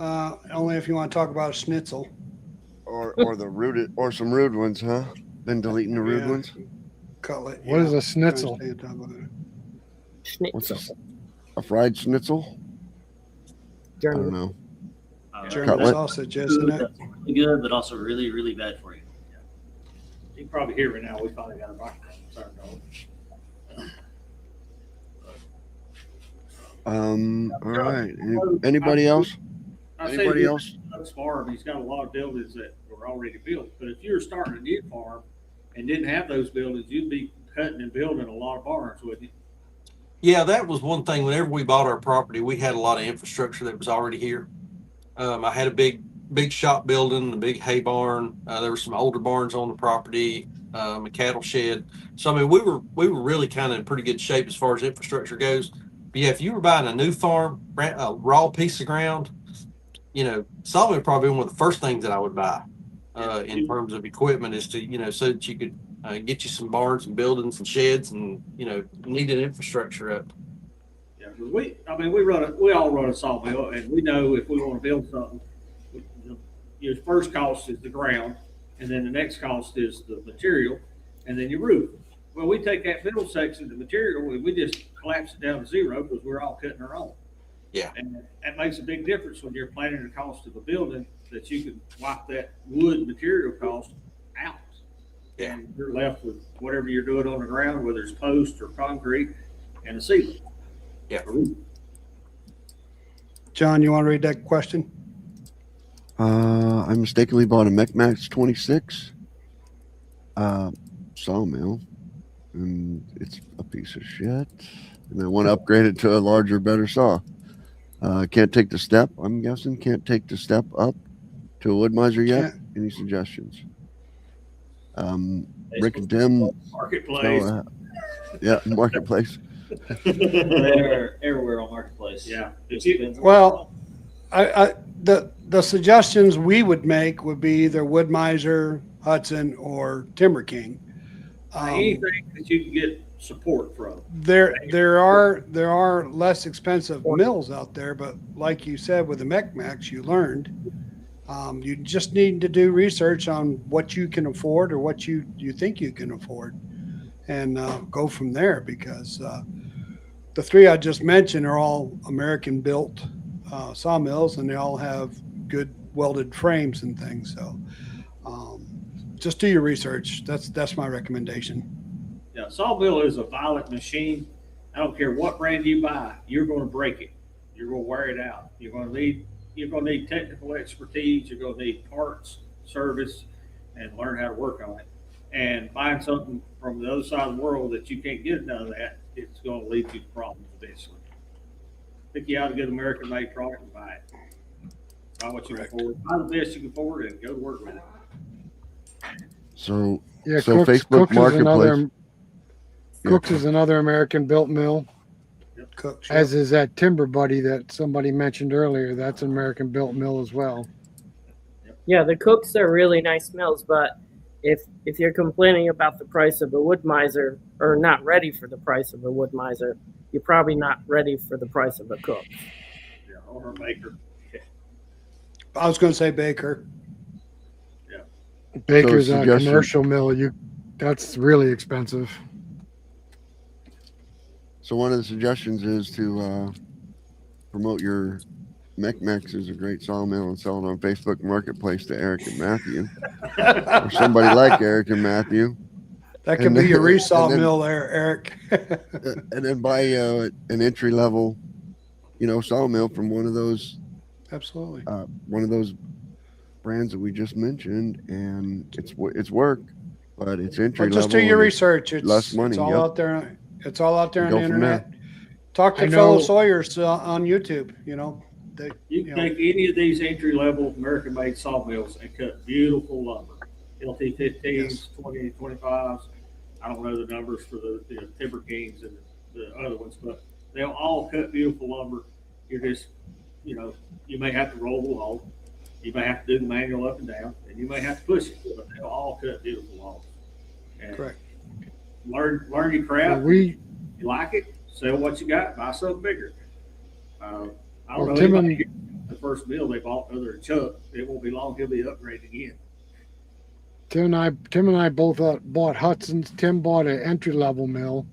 Only if you want to talk about a schnitzel. Or the rooted, or some rude ones, huh? Been deleting the rude Yeah. ones. Cutlet. What is a schnitzel? Trying to stay on top of it. What's Schnitzel. a fried schnitzel? I don't German. know. German Cutlet. sausage, isn't it? That's really good, but also really, really bad for you. You can probably hear me now. We finally got a microphone. Sorry, no. All right. Anybody else? I say Anybody this else? Doug's farm, he's got a lot of buildings that were already built. But if you were starting a new farm and didn't have those buildings, you'd be cutting and building a lot of barns, wouldn't you? Yeah, that was one thing. Whenever we bought our property, we had a lot of infrastructure that was already here. I had a big shop building, a big hay barn. There were some older barns on the property, a cattle shed. So I mean, we were really kind of in pretty good shape as far as infrastructure goes. But yeah, if you were buying a new farm, a raw piece of ground, sawmill would probably be one of the first things that I would buy in terms of equipment, is to so that you could get you some barns and buildings and sheds and needed infrastructure up. Yeah, 'cause we all run a sawmill, and we know if we want to build something, your first cost is the ground, and then the next cost is the material, and then your roof. Well, we take that middle section, the material, and we just collapse it down to zero because we're all cutting our own. Yeah. And that makes a big difference when you're planning the cost of a building, that you can wipe that wood material cost out. Yeah. And you're left with whatever you're doing on the ground, whether it's post or concrete, and a ceiling. Yeah. John, you want to read that question? I mistakenly bought a Mechmax 26 sawmill, and it's a piece of shit. And I want to upgrade it to a larger, better saw. Can't take the step. I'm guessing can't take the step up to a Wood-Mizer yet. Any suggestions? Rick and Tim. Marketplace. Yeah, marketplace. They're everywhere on Marketplace. Yeah. Just depends on- Well, the suggestions we would make would be either Wood-Mizer, Hudson, or Timber King. Anything that you can get support from. There are less expensive mills out there, but like you said, with the Mechmax, you learned you just need to do research on what you can afford or what you think you can afford, and go from there, because the three I just mentioned are all American built sawmills, and they all have good welded frames and things. So just do your research. That's my recommendation. Yeah, sawmill is a violent machine. I don't care what brand you buy, you're going to break it. You're going to wear it out. You're going to need technical expertise. You're going to need parts, service, and learn how to work on it. And buying something from the other side of the world that you can't get none of that, it's going to lead you to problems eventually. I think you ought to get an American-made product and buy it. Buy what you can afford. Buy the best you can afford and go to work with it. So Yeah, so Facebook Cook's Marketplace. Cook's is another American built mill, Cook, as is that Timber Buddy that somebody mentioned earlier. That's an American built mill as well. Yeah, the Cooks are really nice mills, but if you're complaining about the price of a Wood-Mizer, or not ready for the price of a Wood-Mizer, you're probably not ready for the price of a Cook. Yeah, or a maker. I was going to say Baker. Baker's So a suggestion- commercial mill. That's really expensive. So one of the suggestions is to promote your Mecmex is a great sawmill and sell it on Facebook Marketplace to Eric and Matthew, or somebody like Eric and Matthew. That could And be your then- resaw and then- mill there, Eric. And then buy an entry level, sawmill from one of those Absolutely. brands that we just mentioned, and it's work, but it's entry Well, level. just do your and it's research. It's less money. It's all Yep. out there. It's all out there on Go the from there. internet. Talk to I fellow know- Sawyers on YouTube. You can take any of these entry-level American-made sawmills and cut beautiful lumber. LT15s, Yes. 20, 25s. I don't know the numbers for the Timber Kings and the other ones, but they'll all cut beautiful lumber. You're just, you may have to roll the log. You may have to do the manual up and down, and you may have to push it, but they'll all cut beautiful logs. And Correct. Learn your craft. We You like it, sell what you got, buy something bigger. I don't Well, know Tim anybody, the first mill they bought other than Chuck, it won't be long, he'll be upgraded again. Tim and I both bought Hudson's. Tim bought an entry level mill,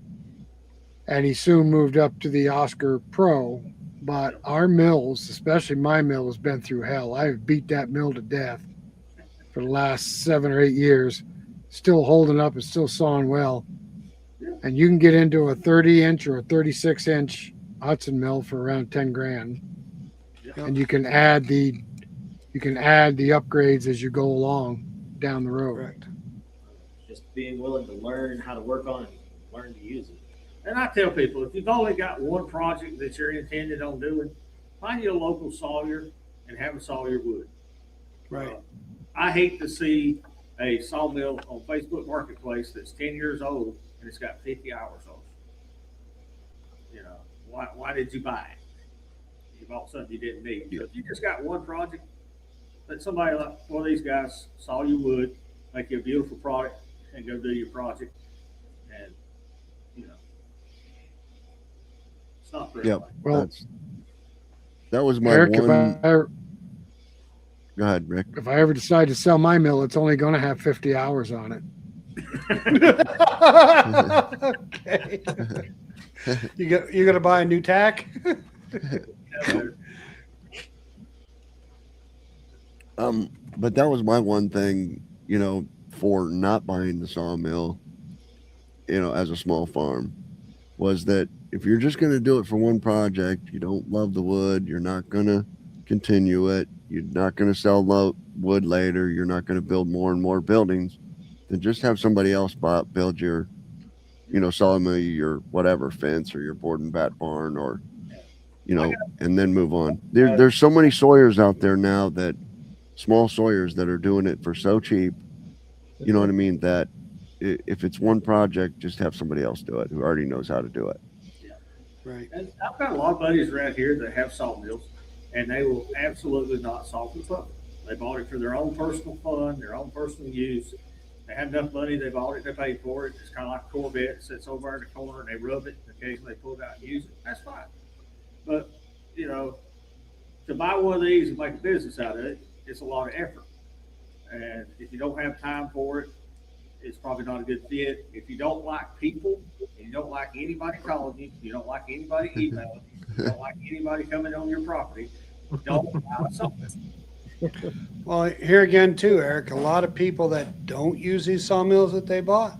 and he soon moved up to the Oscar Pro. But our mills, especially my mill, has been through hell. I've beat that mill to death for the last 7 or 8 years. Still holding up and still sawing well. And you can get into a 30-inch or a 36-inch Hudson mill for around 10 grand. And you can add the upgrades as you go along down the road. Correct. Just being willing to learn how to work on it, learn to use it. And I tell people, if you've only got one project that you're intended on doing, find you a local sawyer and have a saw your wood. Right. I hate to see a sawmill on Facebook Marketplace that's 10 years old and it's got 50 hours on it. Why did you buy it? You bought something you didn't need. So if you just got one project, let somebody like one of these guys saw your wood, make you a beautiful product, and go do your project. And it's not for Yep. everybody. Well, That was my Eric, one. Go ahead, Rick. if I ever decide to sell my mill, it's only going to have 50 hours on it. Okay. You're gonna buy a new tack? But that was my one thing, for not buying the sawmill, as a small farm, was that if you're just going to do it for one project, you don't love the wood, you're not going to continue it, you're not going to sell wood later, you're not going to build more and more buildings, then just have somebody else build your, sawmill, your whatever fence or your board and bat barn, or, and then move on. There's so many sawyers out there now, that small sawyers that are doing it for so cheap, you know what I mean, that if it's one project, just have somebody else do it who already knows how to do it. Right. And I've got a lot of buddies around here that have sawmills, and they will absolutely not saw for fun. They bought it for their own personal fun, their own personal use. They had enough money, they bought it, they paid for it. It's kind of like a Corvette, it sits over in the corner, and they rub it, and occasionally they pull it out and use it. That's fine. But, to buy one of these and make a business out of it, it's a lot of effort. And if you don't have time for it, it's probably not a good fit. If you don't like people, and you don't like anybody calling you, you don't like anybody emailing you don't like anybody coming on your property, don't buy something. Well, here again too, Eric, a lot of people that don't use these sawmills that they bought,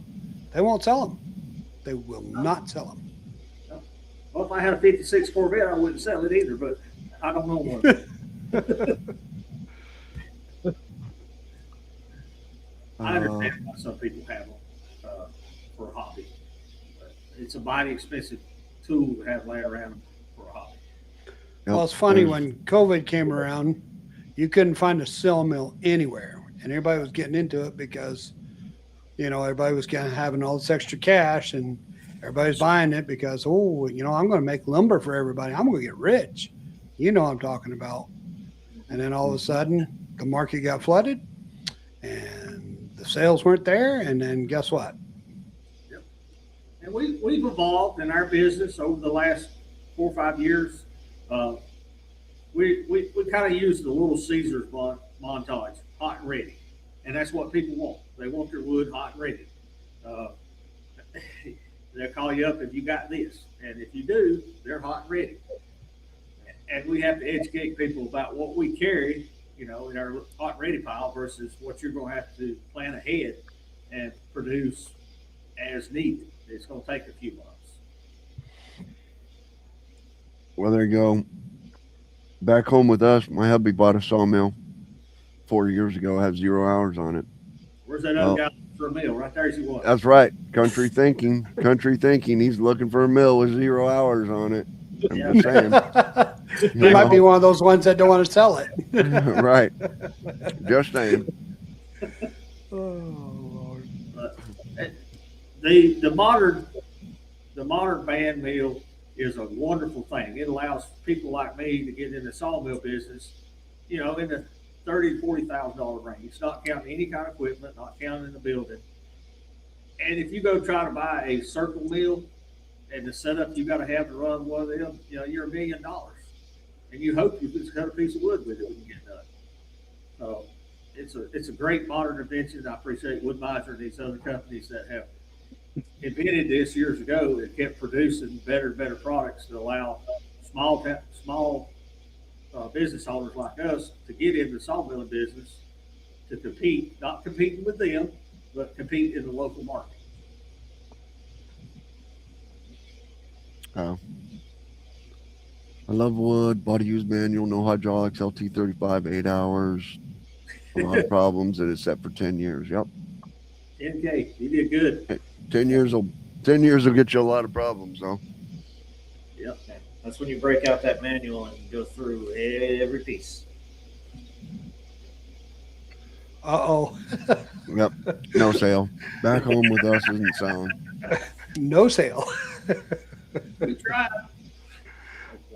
they won't sell them. They will not sell them. Well, if I had a 56 Corvette, I wouldn't sell it either, but I don't know one. I understand why some people have them for a hobby. But it's a mighty expensive tool to have laying around for a hobby. Well, it's funny, when COVID came around, you couldn't find a sawmill anywhere, and everybody was getting into it because, everybody was having all this extra cash, and everybody's buying it because, I'm going to make lumber for everybody. I'm going to get rich. You know what I'm talking about. And then all of a sudden, the market got flooded, and the sales weren't there, and then guess what? Yep. And we've evolved in our business over the last 4 or 5 years. We kind of use the Little Caesars montage, hot and ready. And that's what people want. They want their wood hot and ready. They'll call you up if you got this. And if you do, they're hot and ready. And we have to educate people about what we carry, in our hot and ready pile versus what you're going to have to plan ahead and produce as needed. It's going to take a few months. Well, there you go. Back home with us, my hubby bought a sawmill 4 years ago. It had 0 hours on it. Where's that other guy for a meal? Right there's you. That's right. Country thinking. Country thinking. He's looking for a mill with 0 hours on it. I'm just saying. He might be one of those ones that don't want to sell it. Right. Just saying. Oh, Lord. The modern band mill is a wonderful thing. It allows people like me to get in the sawmill business, in the $30,000 to $40,000 range, not counting any kind of equipment, not counting the building. And if you go try to buy a circle mill and the setup you got to have to run one of them, you're $1 million, and you hope you can cut a piece of wood with it when you get done. So it's a great modern invention. I appreciate Wood-Mizer and these other companies that have invented this years ago and kept producing better and better products to allow small business owners like us to get into the sawmilling business, to compete, not competing with them, but compete in the local market. I love wood, bought a used manual, no hydraulics, LT35, 8 hours, a lot of problems, and it's set for 10 years. Yep. 10K, you did good. 10 years will get you a lot of problems, though. Yep. That's when you break out that manual and go through every piece. Uh-oh. Yep. No sale. Back home with us isn't selling. No sale. We tried.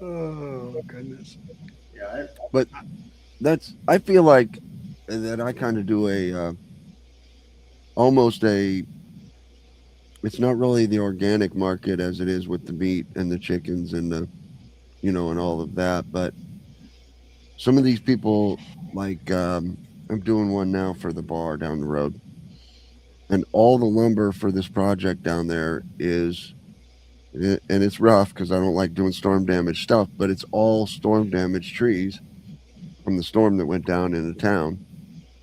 Oh, goodness. Yeah. But I feel like that I kind of do it's not really the organic market as it is with the meat and the chickens and and all of that. But some of these people, like, I'm doing one now for the bar down the road, and all the lumber for this project down there and it's rough because I don't like doing storm damage stuff, but it's all storm damaged trees from the storm that went down into town,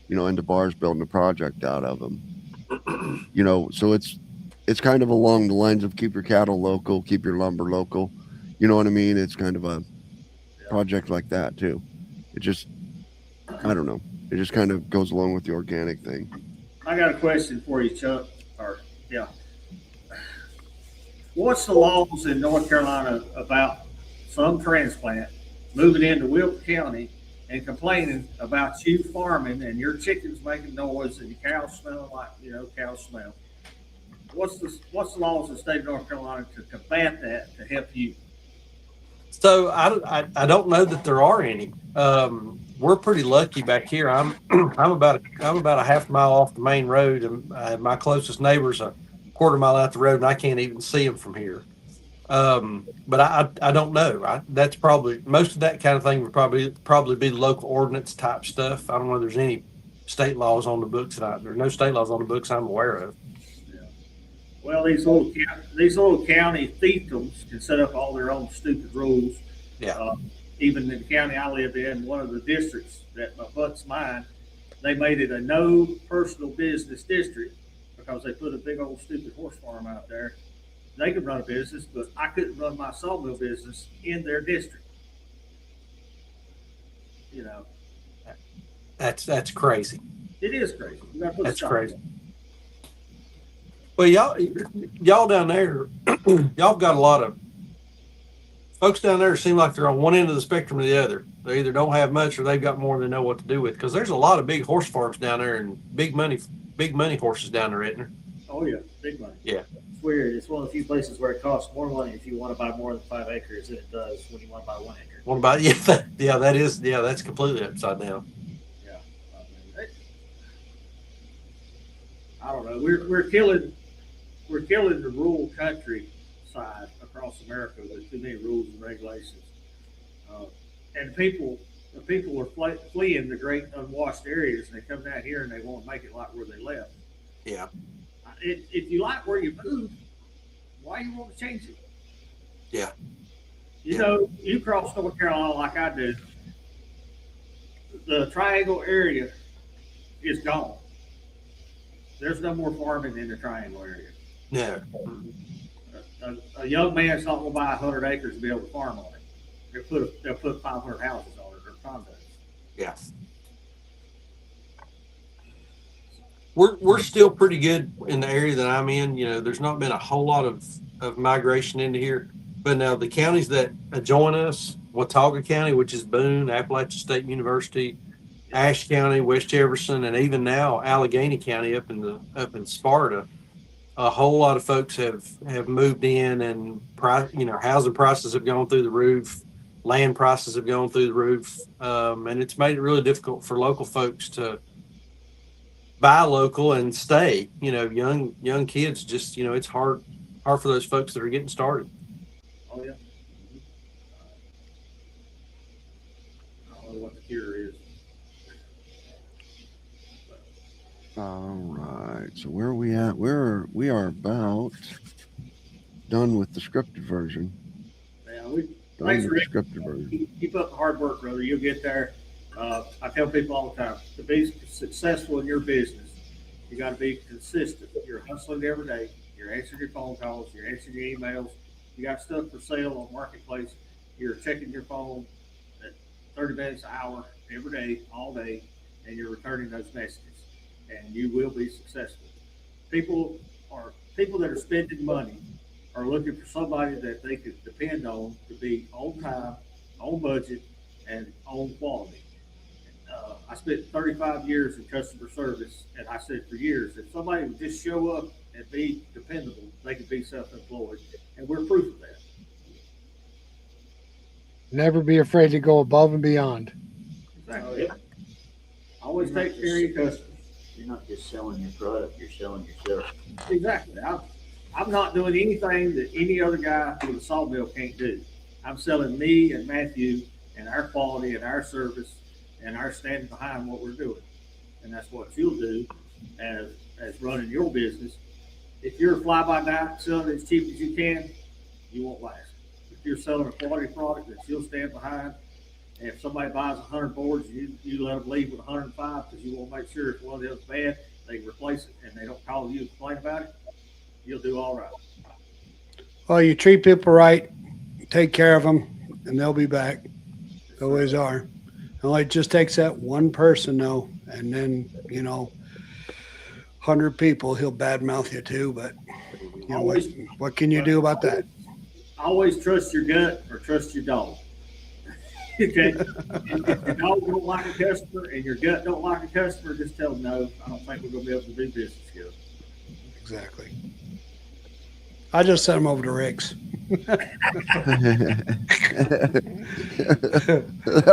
and the bar's building a project out of them. So it's kind of along the lines of keep your cattle local, keep your lumber local. You know what I mean? It's kind of a project like that too. It just, I don't know. It just kind of goes along with the organic thing. I got a question for you, Chuck. What's the laws in North Carolina about some transplant moving into Wilkes County and complaining about you farming and your chickens making noise and your cows smelling like, cows smell? What's the laws in the state of North Carolina to combat that, to help you? So I don't know that there are any. We're pretty lucky back here. I'm about a half mile off the main road, and my closest neighbor's a quarter mile out the road, and I can't even see them from here. But I don't know. That's probably most of that kind of thing would probably be local ordinance type stuff. I don't know if there's any state laws on the books there's no state laws on the books I'm aware of. Well, these little county fiefdoms can set up all their own stupid rules. Yeah. Even in the county I live in, one of the districts that abuts mine, they made it a no personal business district because they put a big old stupid horse farm out there. They could run a business, but I couldn't run my sawmill business in their district. That's crazy. It is crazy. That's crazy. Well, y'all down there, y'all got a lot of folks down there seem like they're on one end of the spectrum or the other. They either don't have much or they've got more than they know what to do with. Because there's a lot of big horse farms down there and big money horses down there, isn't there? Oh yeah, big money. Yeah. It's weird. It's one of the few places where it costs more money if you want to buy more than 5 acres than it does when you want to buy 1 acre. What about that's completely upside down. Yeah. I don't know. We're killing the rural country side across America with too many rules and regulations. And the people are fleeing the great unwashed areas, and they come down here and they want to make it like where they left. Yeah. If you like where you moved, why you want to change it? Yeah. You know, you cross North Carolina like I do, the triangle area is gone. There's no more farming in the triangle area. No. A young man's not gonna buy 100 acres to be able to farm on it. They'll put 500 houses on it or condos. Yeah. We're still pretty good in the area that I'm in. You know, there's not been a whole lot of migration into here. But now the counties that adjoin us, Watauga County, which is Boone, Appalachian State University, Ashe County, West Jefferson, and even now Allegheny County up in Sparta, a whole lot of folks have moved in, and housing prices have gone through the roof, land prices have gone through the roof, and it's made it really difficult for local folks to buy local and stay. You know, young kids just, it's hard for those folks that are getting started. Oh, yeah. I don't know what the cure is. All right. So where are we at? We are about done with the scripted version. Yeah, Done with the scripted version. keep up the hard work, brother. You'll get there. I tell people all the time, to be successful in your business, you got to be consistent. You're hustling every day. You're answering your phone calls. You're answering your emails. You got stuff for sale on Marketplace. You're checking your phone at 30 minutes, an hour, every day, all day, and you're returning those messages. And you will be successful. People that are spending money are looking for somebody that they could depend on to be on time, on budget, and on quality. I spent 35 years in customer service, and I said for years, if somebody would just show up and be dependable, they could be self-employed, and we're proof of that. Never be afraid to go above and beyond. Exactly. Always take care of your customers. You're not just selling your product, you're selling yourself. Exactly. I'm not doing anything that any other guy with a sawmill can't do. I'm selling me and Matthew and our quality and our service and our standing behind what we're doing. And that's what you'll do as running your business. If you're a fly-by-night selling it as cheap as you can, you won't last. If you're selling a quality product that you'll stand behind, and if somebody buys 100 boards, you let them leave with 105 because you want to make sure if one of them's bad, they can replace it and they don't call you and complain about it, you'll do all right. Well, you treat people right, take care of them, and they'll be back. They always are. It just takes that one person, though, and then, 100 people, he'll badmouth you too, but what can you do about that? Always trust your gut or trust your dog. Okay? If your dog don't like a customer and your gut don't like a customer, just tell them no, I don't think we're going to be able to do business together. Exactly. I just sent him over to Rick's. that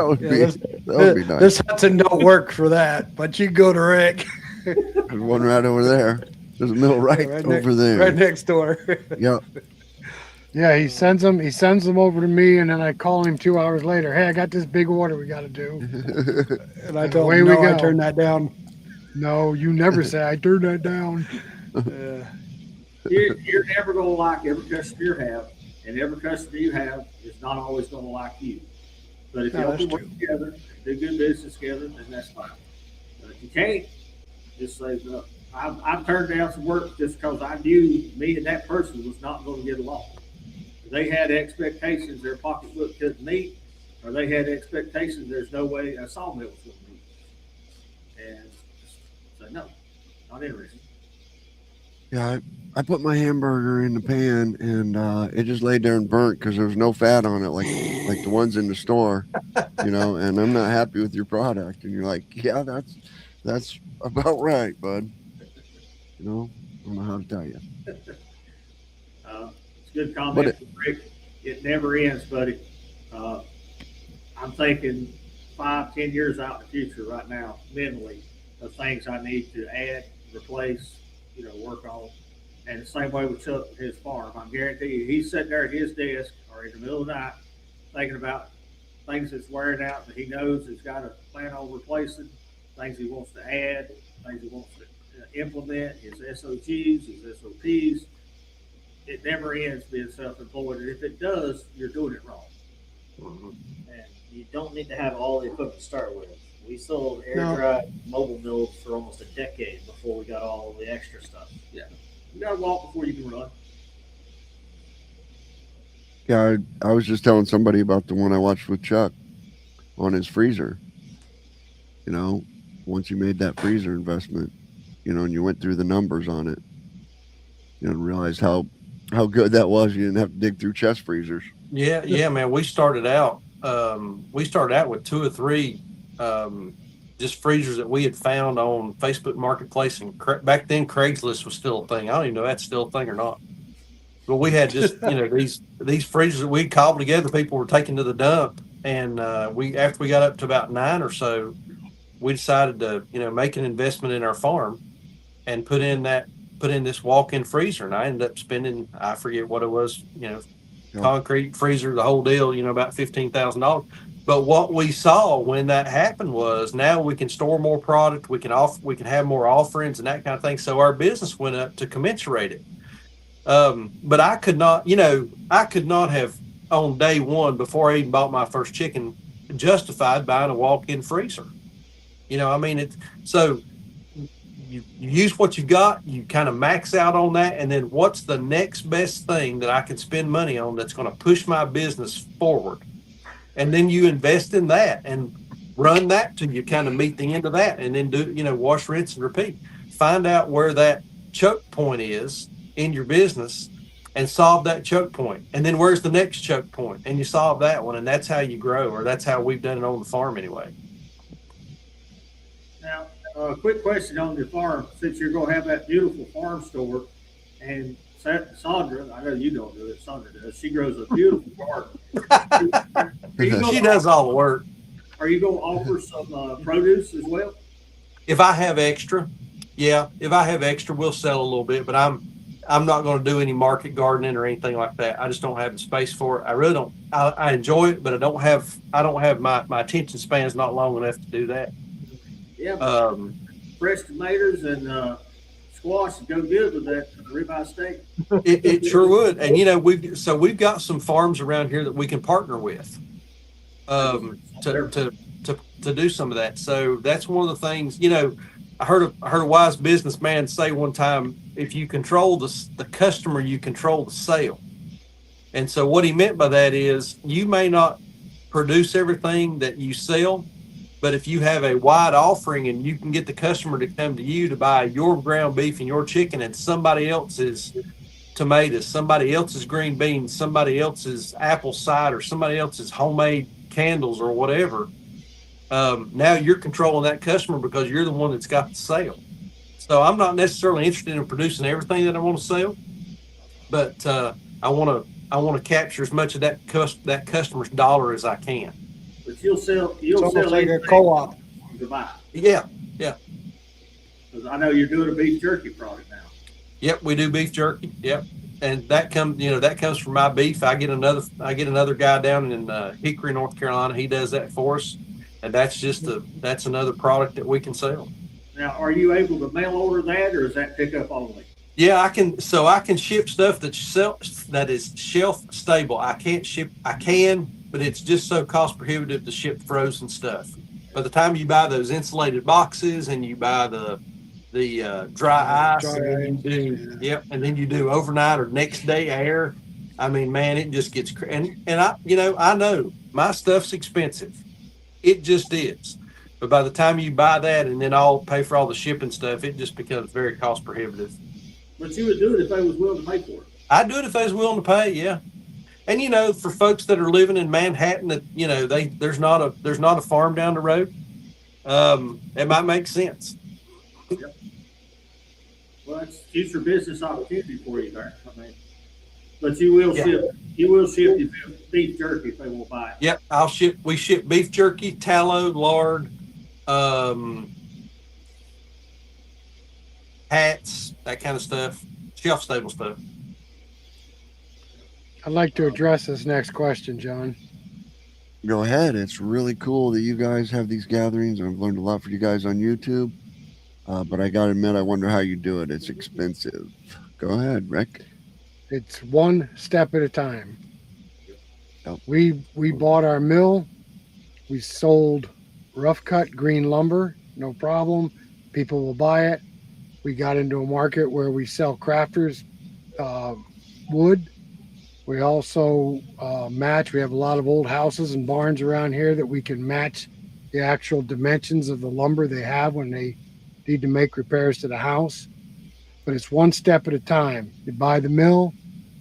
would be nice. This Hudson don't work for that, but you go to Rick. There's one right over there. There's a mill over there. Right next door. Yep. Yeah, he sends them over to me, and then I call him 2 hours later. Hey, I got this big order we got to do. And I told him, no, I turned that down. No, you never say I turned that down. You're never going to like every customer you have, and every customer you have is not always going to like you. But if y'all can work together, do good business together, then that's fine. But if you can't, just say, look, I've turned down some work just because I knew me and that person was not going to get along. They had expectations their pocketbook couldn't meet, or they had expectations there's no way a sawmill was going to meet. And say, no, not interested. Yeah, I put my hamburger in the pan, and it just laid there and burnt because there was no fat on it, like the ones in the store, and I'm not happy with your product. And you're like, yeah, that's about right, bud. I don't know how to tell you. It's a good comment from Rick. It never ends, buddy. I'm thinking 5-10 years out in the future right now, mentally, of things I need to add, replace, work on. And the same way with Chuck and his farm. I guarantee you, he's sitting there at his desk or in the middle of the night thinking about things that's wearing out that he knows he's got to plan on replacing, things he wants to add, things he wants to implement, his SOGs, his SOPs. It never ends being self-employed. And if it does, you're doing it wrong. Mhm. And you don't need to have all the equipment to start with. We sold air No. dry mobile mills for almost a decade before we got all the extra stuff. You gotta walk before you can run. Yeah, I was just telling somebody about the one I watched with Chuck on his freezer. You know, once you made that freezer investment, you know, and you went through the numbers on it, you know, and realized how good that was. You didn't have to dig through chest freezers. Yeah, man. We started out with 2 or 3 just freezers that we had found on Facebook Marketplace, and back then Craigslist was still a thing. I don't even know if that's still a thing or not. But we had just these freezers that we cobbled together. People were taking to the dump, and we after we got up to about 9 or so, we decided to make an investment in our farm and put in this walk-in freezer. And I ended up spending, I forget what it was, concrete freezer, the whole deal, about $15,000. But what we saw when that happened was now we can store more product, we can have more offerings and that kind of thing. So our business went up to commensurate it. But I could not have on day one, before I even bought my first chicken, justified buying a walk-in freezer. So you use what you got, you kind of max out on that, and then what's the next best thing that I can spend money on that's going to push my business forward? And then you invest in that and run that till you kind of meet the end of that, and then do, wash, rinse, and repeat. Find out where that choke point is in your business and solve that choke point. And then where's the next choke point? And you solve that one, and that's how you grow, or that's how we've done it on the farm anyway. Now, a quick question on the farm, since you're gonna have that beautiful farm store, and Sandra, I know you don't do it, Sandra does, she grows a beautiful garden. She does all the work. Are you gonna offer some produce as well? If I have extra, we'll sell a little bit, but I'm not going to do any market gardening or anything like that. I just don't have the space for it. I really don't. I enjoy it, but I don't have my attention span is not long enough to do that. Yeah. Fresh tomatoes and squash go good with that ribeye steak. It sure would. And we've got some farms around here that we can partner with to do some of that. So that's one of the things. I heard a wise businessman say one time, if you control the customer, you control the sale. And so what he meant by that is you may not produce everything that you sell, but if you have a wide offering and you can get the customer to come to you to buy your ground beef and your chicken and somebody else's tomatoes, somebody else's green beans, somebody else's apple cider, somebody else's homemade candles or whatever, now you're controlling that customer because you're the one that's got the sale. So I'm not necessarily interested in producing everything that I want to sell, but I want to capture as much of that customer's dollar as I can. But you'll sell like a co-op. to buy. Yeah. Because I know you're doing a beef jerky product now. Yep, we do beef jerky. Yep, and that comes from my beef. I get another guy down in Hickory, North Carolina. He does that for us, and that's another product that we can sell. Now, are you able to mail order that, or is that pickup only? Yeah, I can. So I can ship stuff that is shelf stable. I can, but it's just so cost prohibitive to ship frozen stuff. By the time you buy those insulated boxes and you buy the dry ice, and then you do overnight or next day air. I mean, man, it just gets and I know my stuff's expensive. It just is. But by the time you buy that and then I'll pay for all the shipping stuff, it just becomes very cost prohibitive. But you would do it if they was willing to pay for it. I'd do it if they was willing to pay, yeah. And for folks that are living in Manhattan, that there's not a farm down the road, it might make sense. Yep. Well, it's future business opportunity for you there. I mean, but you will ship the beef jerky if they will buy it. Yep, we ship beef jerky, tallow, lard, hats, that kind of stuff, shelf stable stuff. I'd like to address this next question, John. Go ahead. It's really cool that you guys have these gatherings. I've learned a lot from you guys on YouTube. But I got to admit, I wonder how you do it. It's expensive. Go ahead, Rick. It's one step at a time. We bought our mill. We sold rough cut green lumber, no problem. People will buy it. We got into a market where we sell crafters wood. We also match. We have a lot of old houses and barns around here that we can match the actual dimensions of the lumber they have when they need to make repairs to the house. But it's one step at a time. You buy the mill,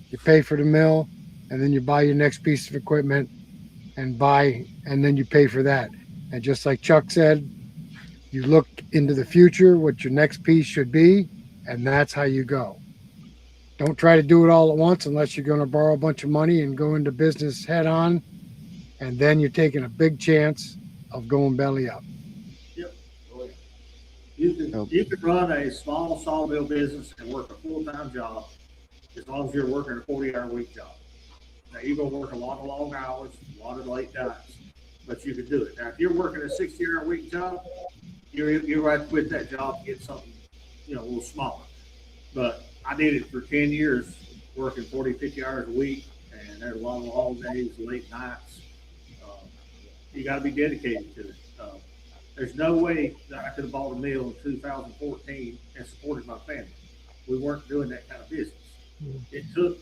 you pay for the mill, and then you buy your next piece of equipment and then you pay for that. And just like Chuck said, you look into the future, what your next piece should be, and that's how you go. Don't try to do it all at once unless you're going to borrow a bunch of money and go into business head on. And then you're taking a big chance of going belly up. You could run a small sawmill business and work a full-time job as long as you're working a 40-hour week job. Now, you're going to work a lot of long hours, a lot of late nights, but you can do it. Now, if you're working a 60-hour week job, you're right to quit that job and get something, a little smaller. But I did it for 10 years, working 40, 50 hours a week, and there were a lot of long days, late nights. You got to be dedicated to it. There's no way that I could have bought a mill in 2014 and supported my family. We weren't doing that kind of business. It took,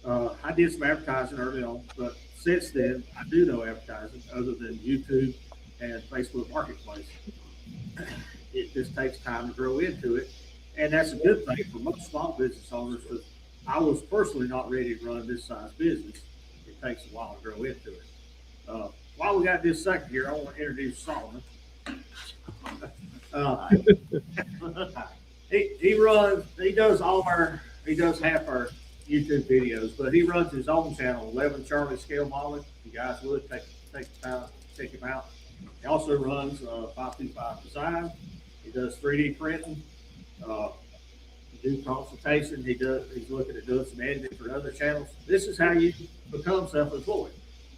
I did some advertising early on, but since then, I do no advertising other than YouTube and Facebook Marketplace. It just takes time to grow into it. And that's a good thing for most small business owners, because I was personally not ready to run this size business. It takes a while to grow into it. While we got this second here, I want to introduce Solomon. He does half our YouTube videos, but he runs his own channel, 11 Charlie Scale Modeling. You guys would take the time to check him out. He also runs 525 Design. He does 3D printing. Do consultation. He's looking at doing some editing for other channels. This is how you become self-employed.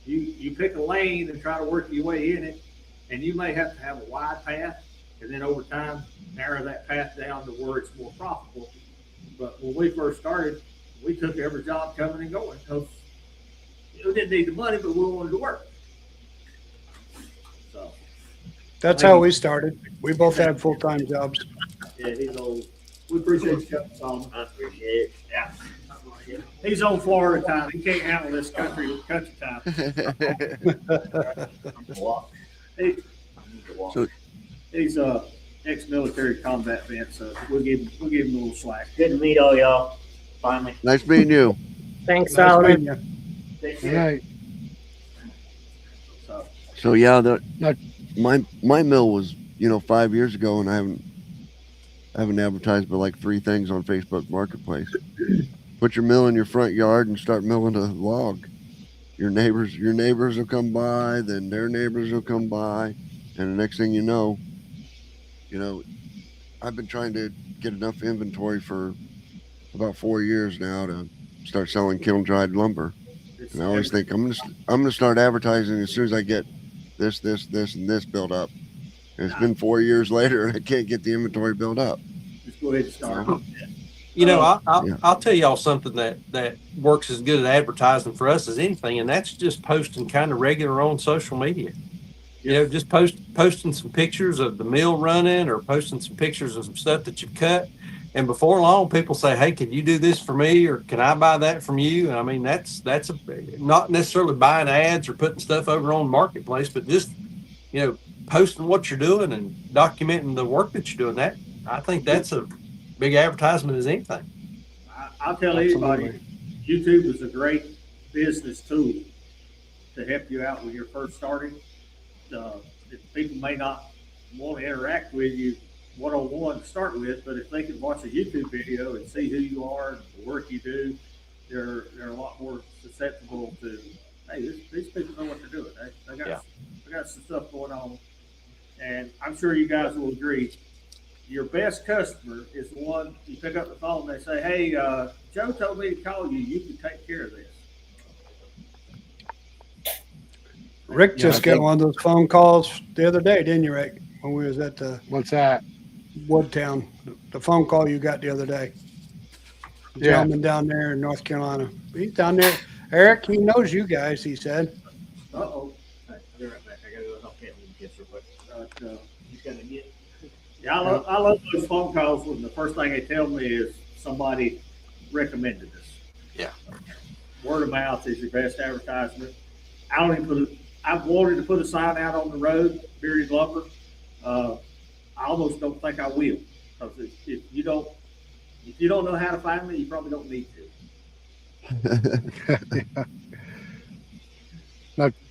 You pick a lane and try to work your way in it, and you may have to have a wide path, and then over time narrow that path down to where it's more profitable. But when we first started, we took every job coming and going because we didn't need the money, but we wanted to work. So That's how we started. We both had full-time jobs. yeah, he's old. We appreciate you coming, Solomon. I appreciate it. Yeah. He's on Florida time. He can't handle this country time. Walk. He, I need to walk. So- he's ex-military combat vet, so we'll give him a little slack. Good to meet all y'all. Finally. Nice meeting you. Thanks, Nice Solomon. meeting you. Take All care. right. So, So yeah, No. my mill was 5 years ago, and I haven't advertised but like 3 things on Facebook Marketplace. Put your mill in your front yard and start milling a log. Your neighbors will come by, then their neighbors will come by, and the next thing you know, I've been trying to get enough inventory for about 4 years now to start selling kiln dried lumber. And I always think I'm gonna start advertising as soon as I get this, and this built up. And it's been 4 years later, and I can't get the inventory built up. just go ahead and start. I'll tell y'all something that works as good at advertising for us as anything, and that's just posting kind of regular on social media. Just posting some pictures of the mill running, or posting some pictures of some stuff that you've cut. And before long, people say, "Hey, can you do this for me?" or "Can I buy that from you?" And I mean, that's not necessarily buying ads or putting stuff over on Marketplace, but just posting what you're doing and documenting the work that you're doing. I think that's a big advertisement as anything. I'll tell anybody, YouTube is a great business tool to help you out when you're first starting. People may not want to interact with you one-on-one to start with, but if they can watch a YouTube video and see who you are, the work you do, they're a lot more susceptible to, hey, these people know what they're doing. They got some stuff going on. And I'm sure you guys will agree, your best customer is the one you pick up the phone and they say, "Hey, Joe told me to call you. You can take care of this." Rick just got one of those phone calls the other day, didn't you, Rick? When we was at the What's that? Woodtown, the phone call you got the other day. Yeah. Gentleman down there in North Carolina. He's down there. Eric, he knows you guys, he said. Uh-oh. I'll be right back. I gotta go help Caitlin with the kids real quick. He's gonna get. Yeah, I love those phone calls when the first thing they tell me is somebody recommended us. Yeah. Word of mouth is your best advertisement. I don't even I've wanted to put a sign out on the road, Bearded Lumber. I almost don't think I will. Because if you don't know how to find me, you probably don't need to.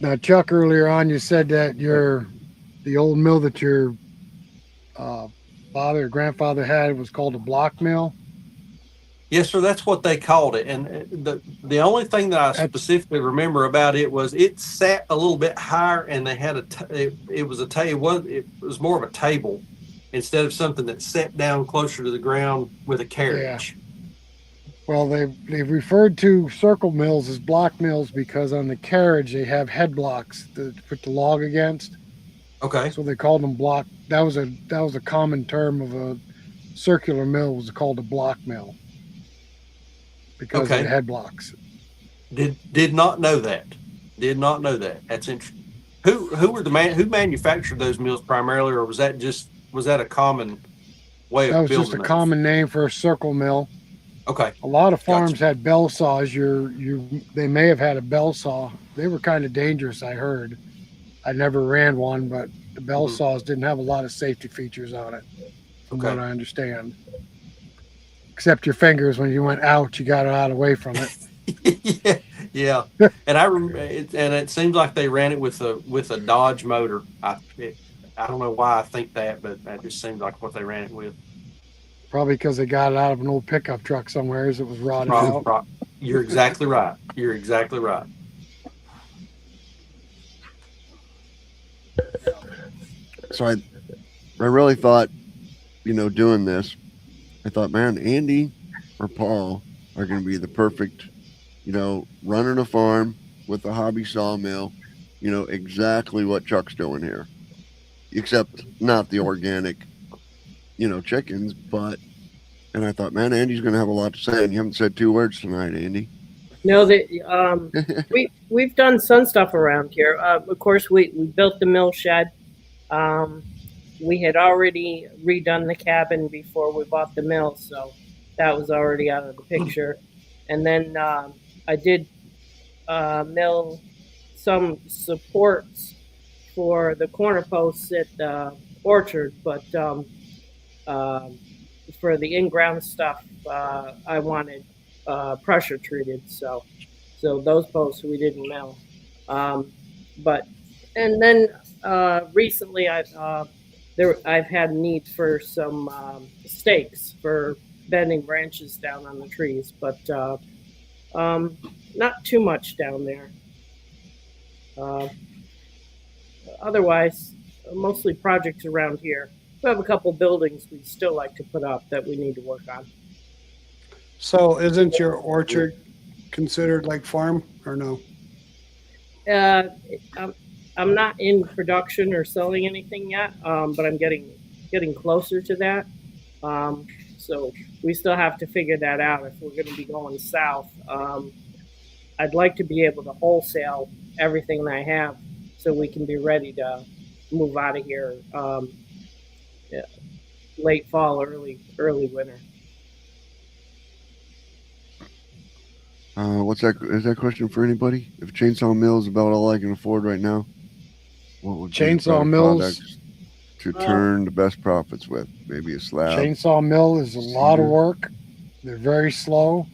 Now, Chuck, earlier on, you said that the old mill that your father or grandfather had was called a block mill. Yes, sir. That's what they called it. And the only thing that I specifically remember about it was it sat a little bit higher, and they had it was more of a table instead of something that sat down closer to the ground with a carriage. Yeah. Well, they've referred to circle mills as block mills because on the carriage they have head blocks to put the log against. Okay. So they called them block. That was a common term of a circular mill, was called a block mill because of the head blocks. Did not know that. Did not know that. That's interesting. Who manufactured those mills primarily, or was that a common way of building? That was just a common name for a circle mill. Okay. A lot of farms had bell saws. They may have had a bell saw. They were kind of dangerous, I heard. I never ran one, but the bell saws didn't have a lot of safety features on it, from what I understand. Except your fingers, when you went out, you got it out away from it. Yeah. And I remember, it seems like they ran it with a Dodge motor. I don't know why I think that, but that just seems like what they ran it with. Probably because they got it out of an old pickup truck somewhere as it was rotted out. You're exactly right. You're exactly right. So I really thought, doing this, I thought, man, Andy or Paul are going to be the perfect, running a farm with a hobby sawmill, exactly what Chuck's doing here, except not the organic, chickens, and I thought, man, Andy's going to have a lot to say, and you haven't said 2 words tonight, Andy. No, we've done some stuff around here. Of course, we built the mill shed. We had already redone the cabin before we bought the mill, so that was already out of the picture. And then I did mill some supports for the corner posts at the orchard, but for the in-ground stuff, I wanted pressure treated, so those posts we didn't mill. And then recently I've had need for some stakes for bending branches down on the trees, but not too much down there. Otherwise, mostly projects around here. We have a couple buildings we'd still like to put up that we need to work on. So isn't your orchard considered like farm or no? I'm not in production or selling anything yet, but I'm getting closer to that. So we still have to figure that out if we're going to be going south. I'd like to be able to wholesale everything that I have so we can be ready to move out of here late fall, early winter. Is that question for anybody? If chainsaw mill is about all I can afford right now, what would chainsaw mills to turn the best profits with? Maybe a slab. Chainsaw mill is a lot of work. They're very slow.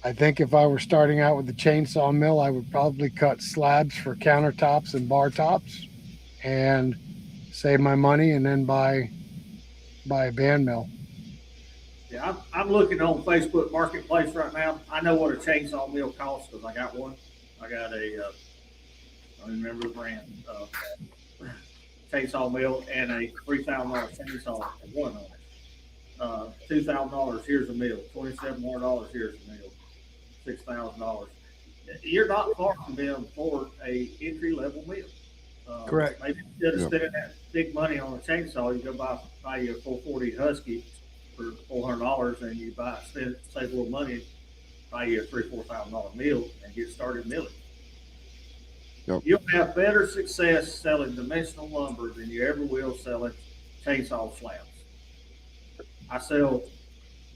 I think if I were starting out with the chainsaw mill, I would probably cut slabs for countertops and bar tops and save my money and then buy a band mill. Yeah, I'm looking on Facebook Marketplace right now. I know what a chainsaw mill costs because I got one. I got I don't remember the brand, chainsaw mill and a $3,000 chainsaw at one on it. $2,000, here's a mill. $2,700, here's a mill. $6,000. You're not far from being able to afford a entry-level mill. Correct. Maybe instead of spending that big money on a chainsaw, you go buy you a 440 Husky for $400 and you save a little money buy you a $3,000-4,000 mill and get started milling. Yep. You'll have better success selling dimensional lumber than you ever will selling chainsaw slabs. I sell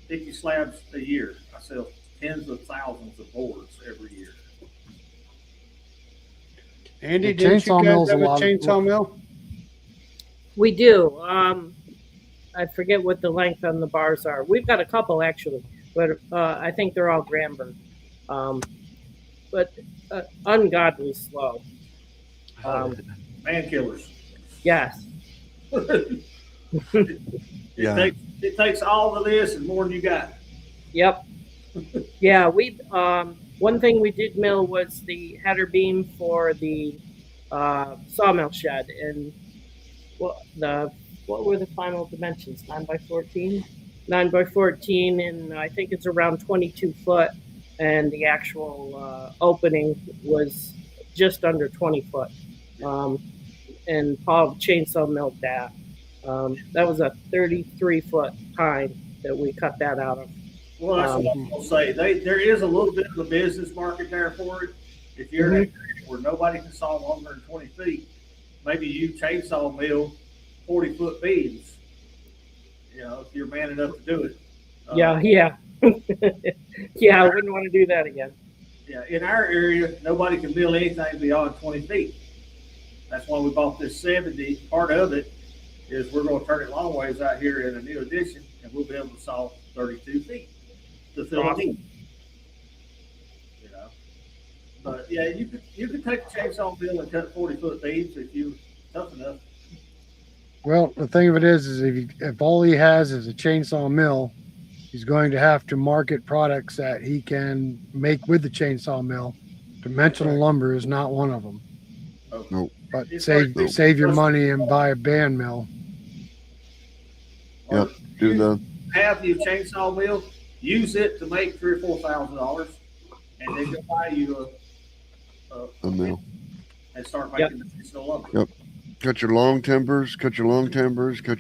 50 slabs a year. I sell tens of thousands of boards every year. Andy, The didn't you chainsaw guys mill's have a a lot of- chainsaw mill? We do. I forget what the length on the bars are. We've got a couple actually, but I think they're all Granberg. But ungodly slow. Man killers. Yes. Yeah. It takes all of this and more than you got. Yep. Yeah, we one thing we did mill was the header beam for the sawmill shed, and what were the final dimensions? 9x14? 9x14, and I think it's around 22 foot, and the actual opening was just under 20 foot. And Paul chainsaw milled that. That was a 33 foot pine that we cut that out of. Well, that's what I'm gonna say. There is a little bit of a business market there for it. If you're in an area where nobody can saw longer than 20 feet, maybe you chainsaw mill 40-foot beams. You know, if you're man enough to do it. Yeah. Yeah, I wouldn't want to do that again. Yeah, in our area, nobody can mill anything beyond 20 feet. That's why we bought this 70. Part of it is we're going to turn it long ways out here in a new addition, and we'll be able to saw 32 feet to fill it in. You know, but yeah, you could take a chainsaw mill and cut 40-foot beams if you're tough enough. Well, the thing of it is if all he has is a chainsaw mill, he's going to have to market products that he can make with the chainsaw mill. Dimensional lumber is not one of them. Nope. But It's save your money and buy a band mill. Yep. Do the Have your chainsaw mill, use it to make $3,000 or $4,000, and then go buy you a mill. and start making dimensional lumber. Yep. Cut your long timbers, cut your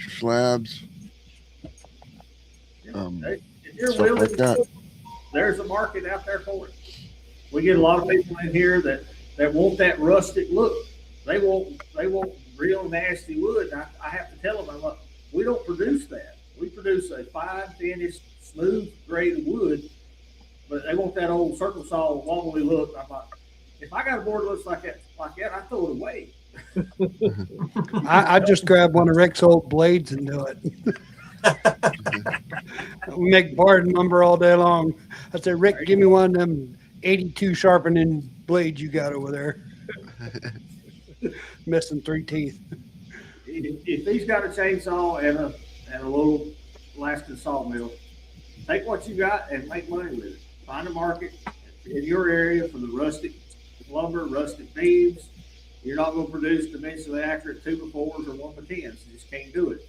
slabs. If you're stuff willing, like that. there's a market out there for it. We get a lot of people in here that want that rustic look. They want real nasty wood. And I have to tell them, I'm like, we don't produce that. We produce a fine, finished, smooth grade of wood, but they want that old circle saw wobbly look. I'm like, if I got a board that looks like that, I throw it away. I just grab one of Rick's old blades and do it. We make barred lumber all day long. I said, Rick, give me one of them 82 sharpening blades you got over there. Missing 3 teeth. If he's got a chainsaw and a little Alaskan sawmill, take what you got and make money with it. Find a market in your area for the rustic lumber, rustic beams. You're not going to produce dimensionally accurate 2x4s or 1x10s. You just can't do it.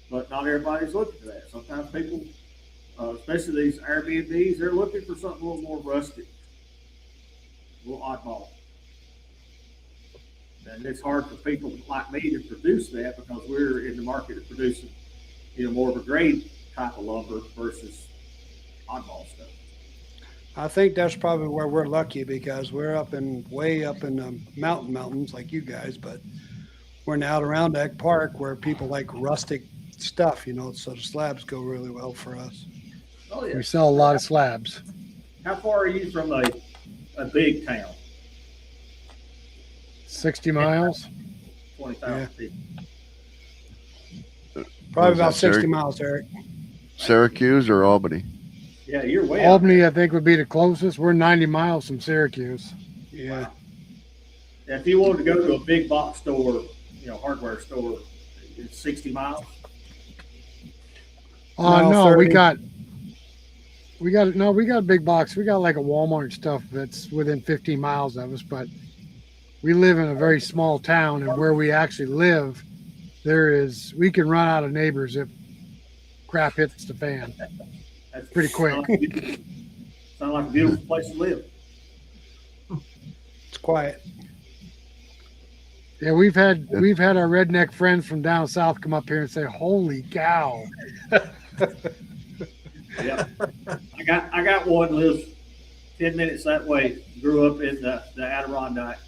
But not everybody's looking for that. Sometimes people, especially these Airbnbs, they're looking for something a little more rustic, a little oddball. And it's hard for people like me to produce that because we're in the market of producing, more of a grade type of lumber versus oddball stuff. I think that's probably where we're lucky because we're way up in the mountains like you guys, but we're in Adirondack Park where people like rustic stuff, so the slabs go really well for us. Oh yeah. We sell a lot of slabs. How far are you from a big town? 60 miles. 20,000 people. Probably Was about that 60 miles, Eric. Syracuse or Albany? Yeah, you're way out Albany, I think, would be the closest. We're 90 miles from Syracuse. Yeah. Wow. Yeah, if you wanted to go to a big box store, hardware store, it's 60 miles. No, 30. we got a big box. We got like a Walmart stuff that's within 15 miles of us, but we live in a very small town, and where we actually live, we can run out of neighbors if crap hits the fan. That's Pretty quick. Sound like a beautiful place to live. It's quiet. Yeah, we've had our redneck friends from down south come up here and say, "Holy cow!" Yeah, I got one lives 10 minutes that way, grew up in the Adirondack.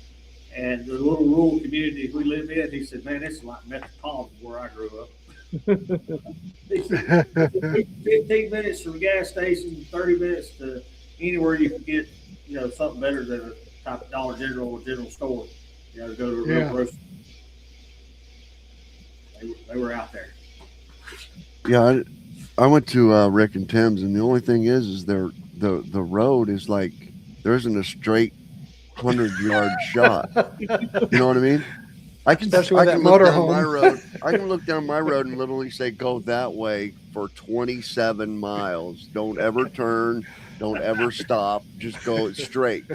And the little rural community we live in, he said, man, it's like metropolitan where I grew up. He said, 15 minutes from a gas station, 30 minutes to anywhere you can get, something better than a type of Dollar General or general store. To go to a real grocery. They were out there. Yeah, I went to Rick and Tim's, and the only thing is the road is like there isn't a straight 100-yard shot. You know what I mean? I can Especially with that look down motorhome. my road. I can look down my road and literally say, "Go that way for 27 miles. Don't ever turn. Don't ever stop. Just go straight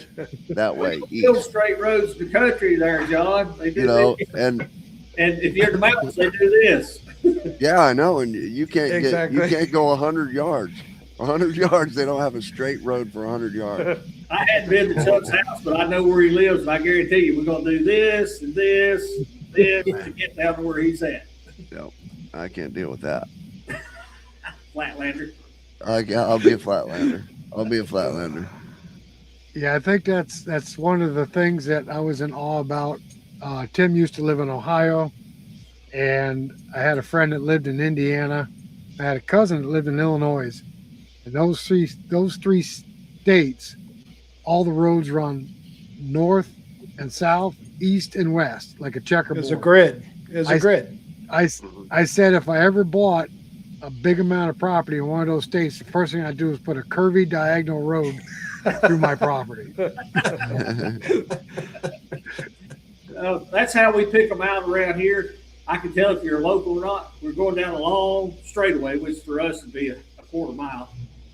that way Still east." straight roads to the country there, John. They do and if you're in the mountains, they do this. yeah, I know. And you can't Exactly. you can't go 100 yards. 100 yards, they don't have a straight road for 100 yards. I hadn't been to Chuck's house, but I know where he lives, and I guarantee you, we're gonna do this and this, this to get down to where he's at. No, I can't deal with that. Flatlander. I'll be a flatlander. I'll be a flatlander. Yeah, I think that's one of the things that I was in awe about. Tim used to live in Ohio, and I had a friend that lived in Indiana. I had a cousin that lived in Illinois, and those three states, all the roads run north and south, east and west, like a checkerboard. It's a grid. I said if I ever bought a big amount of property in one of those states, the first thing I'd do is put a curvy diagonal road through my property. That's how we pick them out around here. I can tell if you're local or not. We're going down a long straightaway, which for us would be a quarter mile.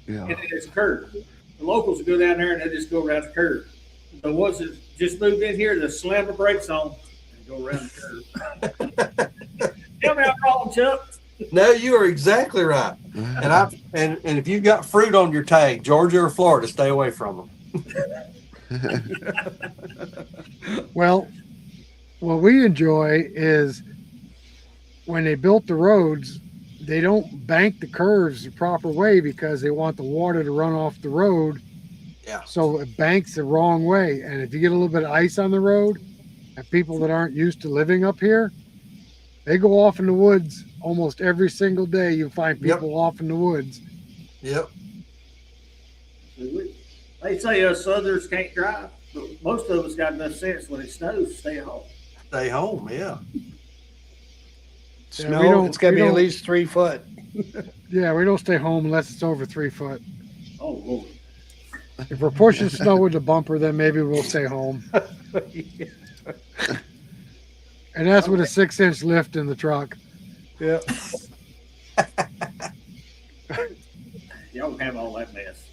Yeah. And then it's a curve. The locals will go down there and they just go around the curve. The ones that just moved in here, they slam the brakes on and go around the curve. Tell me I'm wrong, Chuck. No, you are exactly right. And if you've got fruit on your tag, Georgia or Florida, stay away from them. Well, what we enjoy is when they built the roads, they don't bank the curves the proper way because they want the water to run off the road. Yeah. So it banks the wrong way. And if you get a little bit of ice on the road, and people that aren't used to living up here, they go off in the woods almost every single day. You find people off in the woods. Yep. They say us Southerners can't drive, but most of us got enough sense when it snows to stay home. Stay home, yeah. Snow, it's got to be at least 3 foot. Yeah, we don't stay home unless it's over 3 foot. Oh, Lord. If we're pushing snow with the bumper, then maybe we'll stay home. And that's with a 6-inch lift in the truck. Yeah. Y'all have all that mess.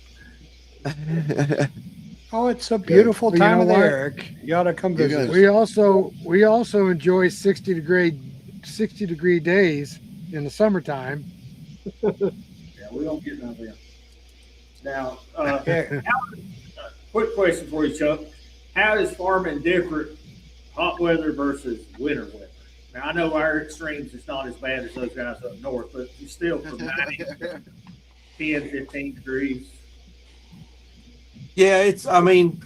Oh, it's a beautiful Well, time of the what? Eric. You ought to come You visit. guys- We also enjoy 60 degree days in the summertime. Yeah, we don't get none of them. Now, Yeah. quick question for you, Chuck. How is farming different, hot weather versus winter weather? Now, I know our extremes is not as bad as those guys up north, but you still from 90, 10, 15 degrees. Yeah,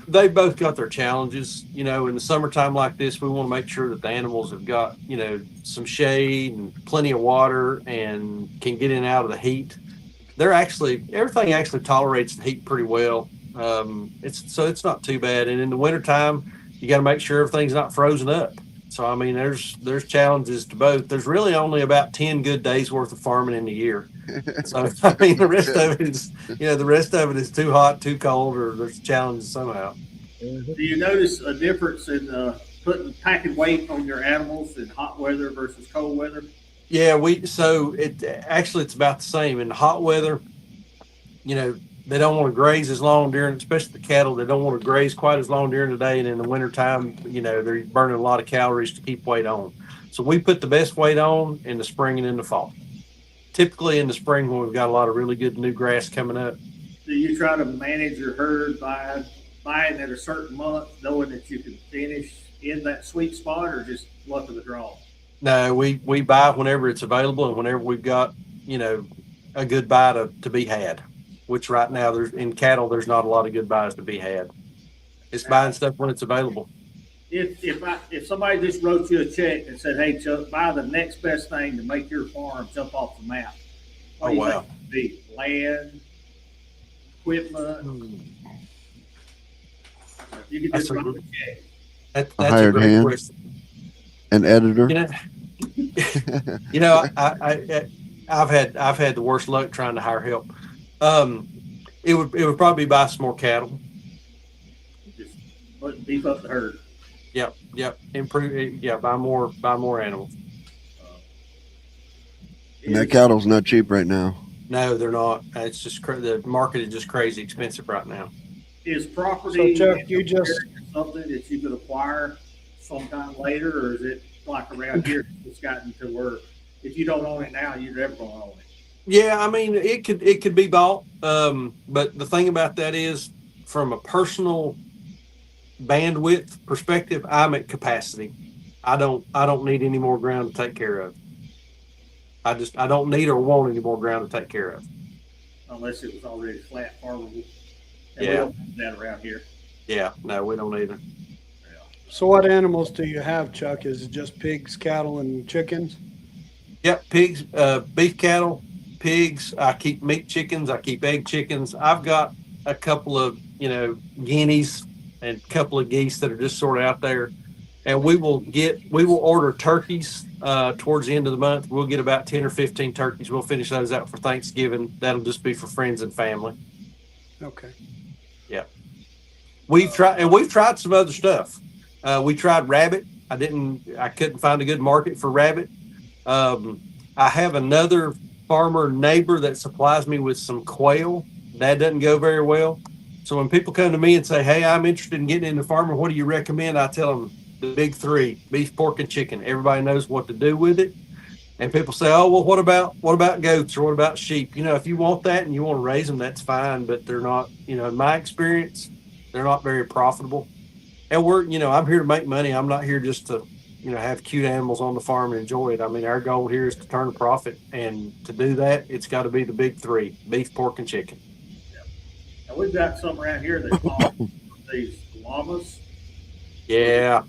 they both got their challenges. In the summertime like this, we want to make sure that the animals have got, some shade and plenty of water and can get in and out of the heat. Everything actually tolerates the heat pretty well. It's not too bad. And in the wintertime, you got to make sure everything's not frozen up. So, there's challenges to both. There's really only about 10 good days worth of farming in the year. So, the rest of it is too hot, too cold, or there's challenges somehow. Do you notice a difference in packing weight on your animals in hot weather versus cold weather? Yeah, it's about the same. In hot weather, they don't want to graze as long especially the cattle, they don't want to graze quite as long during the day. And in the wintertime, they're burning a lot of calories to keep weight on. So we put the best weight on in the spring and in the fall. Typically in the spring when we've got a lot of really good new grass coming up. Do you try to manage your herd by buying at a certain month, knowing that you can finish in that sweet spot, or just luck of the draw? No, we buy whenever it's available and whenever we've got, a good buy to be had. which right now in cattle, there's not a lot of good buys to be had. It's buying stuff when it's available. If somebody just wrote you a check and said, hey, Chuck, buy the next best thing to make your farm jump off the map. What do you think it would be? Land, equipment? You could just write a check. That's A hired great hand? question. An editor? I've had the worst luck trying to hire help. It would probably buy some more cattle. Just beef up the herd. Yep. Improve it. Yeah, buy more animals. And that cattle's not cheap right now. No, they're not. It's just the market is just crazy expensive right now. Is property So, Chuck, you just something that you could acquire sometime later, or is it like around here? It's gotten to where if you don't own it now, you're never going to own it. Yeah, I mean it could be bought, but the thing about that is, from a personal bandwidth perspective, I'm at capacity. I don't need any more ground to take care of. I don't need or want any more ground to take care of. Unless it was already flat farmable. And Yeah. we don't do that around here. Yeah, no, we don't either. So what animals do you have, Chuck? Is it just pigs, cattle, and chickens? Yep, pigs, beef cattle, pigs. I keep meat chickens. I keep egg chickens. I've got a couple of, guineas and a couple of geese that are just sort of out there. And we will order turkeys towards the end of the month. We'll get about 10 or 15 turkeys. We'll finish those out for Thanksgiving. That'll just be for friends and family. Okay. We've tried some other stuff. We tried rabbit. I couldn't find a good market for rabbit. I have another farmer neighbor that supplies me with some quail. That doesn't go very well. So when people come to me and say, hey, I'm interested in getting into farming, what do you recommend? I tell them the big three: beef, pork, and chicken. Everybody knows what to do with it. And people say, oh, well, what about goats, or what about sheep? If you want that and you want to raise them, that's fine. But they're not, in my experience, they're not very profitable. And I'm here to make money. I'm not here just to, have cute animals on the farm and enjoy it. I mean, our goal here is to turn a profit. And to do that, it's got to be the big three: beef, pork, and chicken. And we've got some around here that call these llamas. Yeah.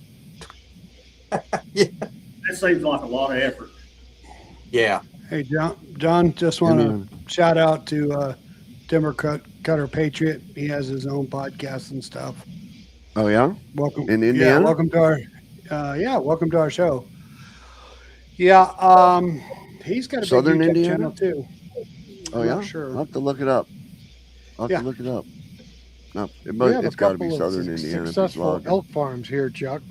Yeah. That seems like a lot of effort. Yeah. Hey, John, just want to shout out to Timber Cutter Patriot. He has his own podcast and stuff. Oh yeah? Welcome In Indiana? Yeah, welcome to our show. Yeah, he's got a Southern big YouTube Indiana? channel too. Oh I'm yeah? not sure. I'll have to look it up. No, We have it's a got to couple be of Southern Indiana. if he's successful logging. elk farms here, Chuck.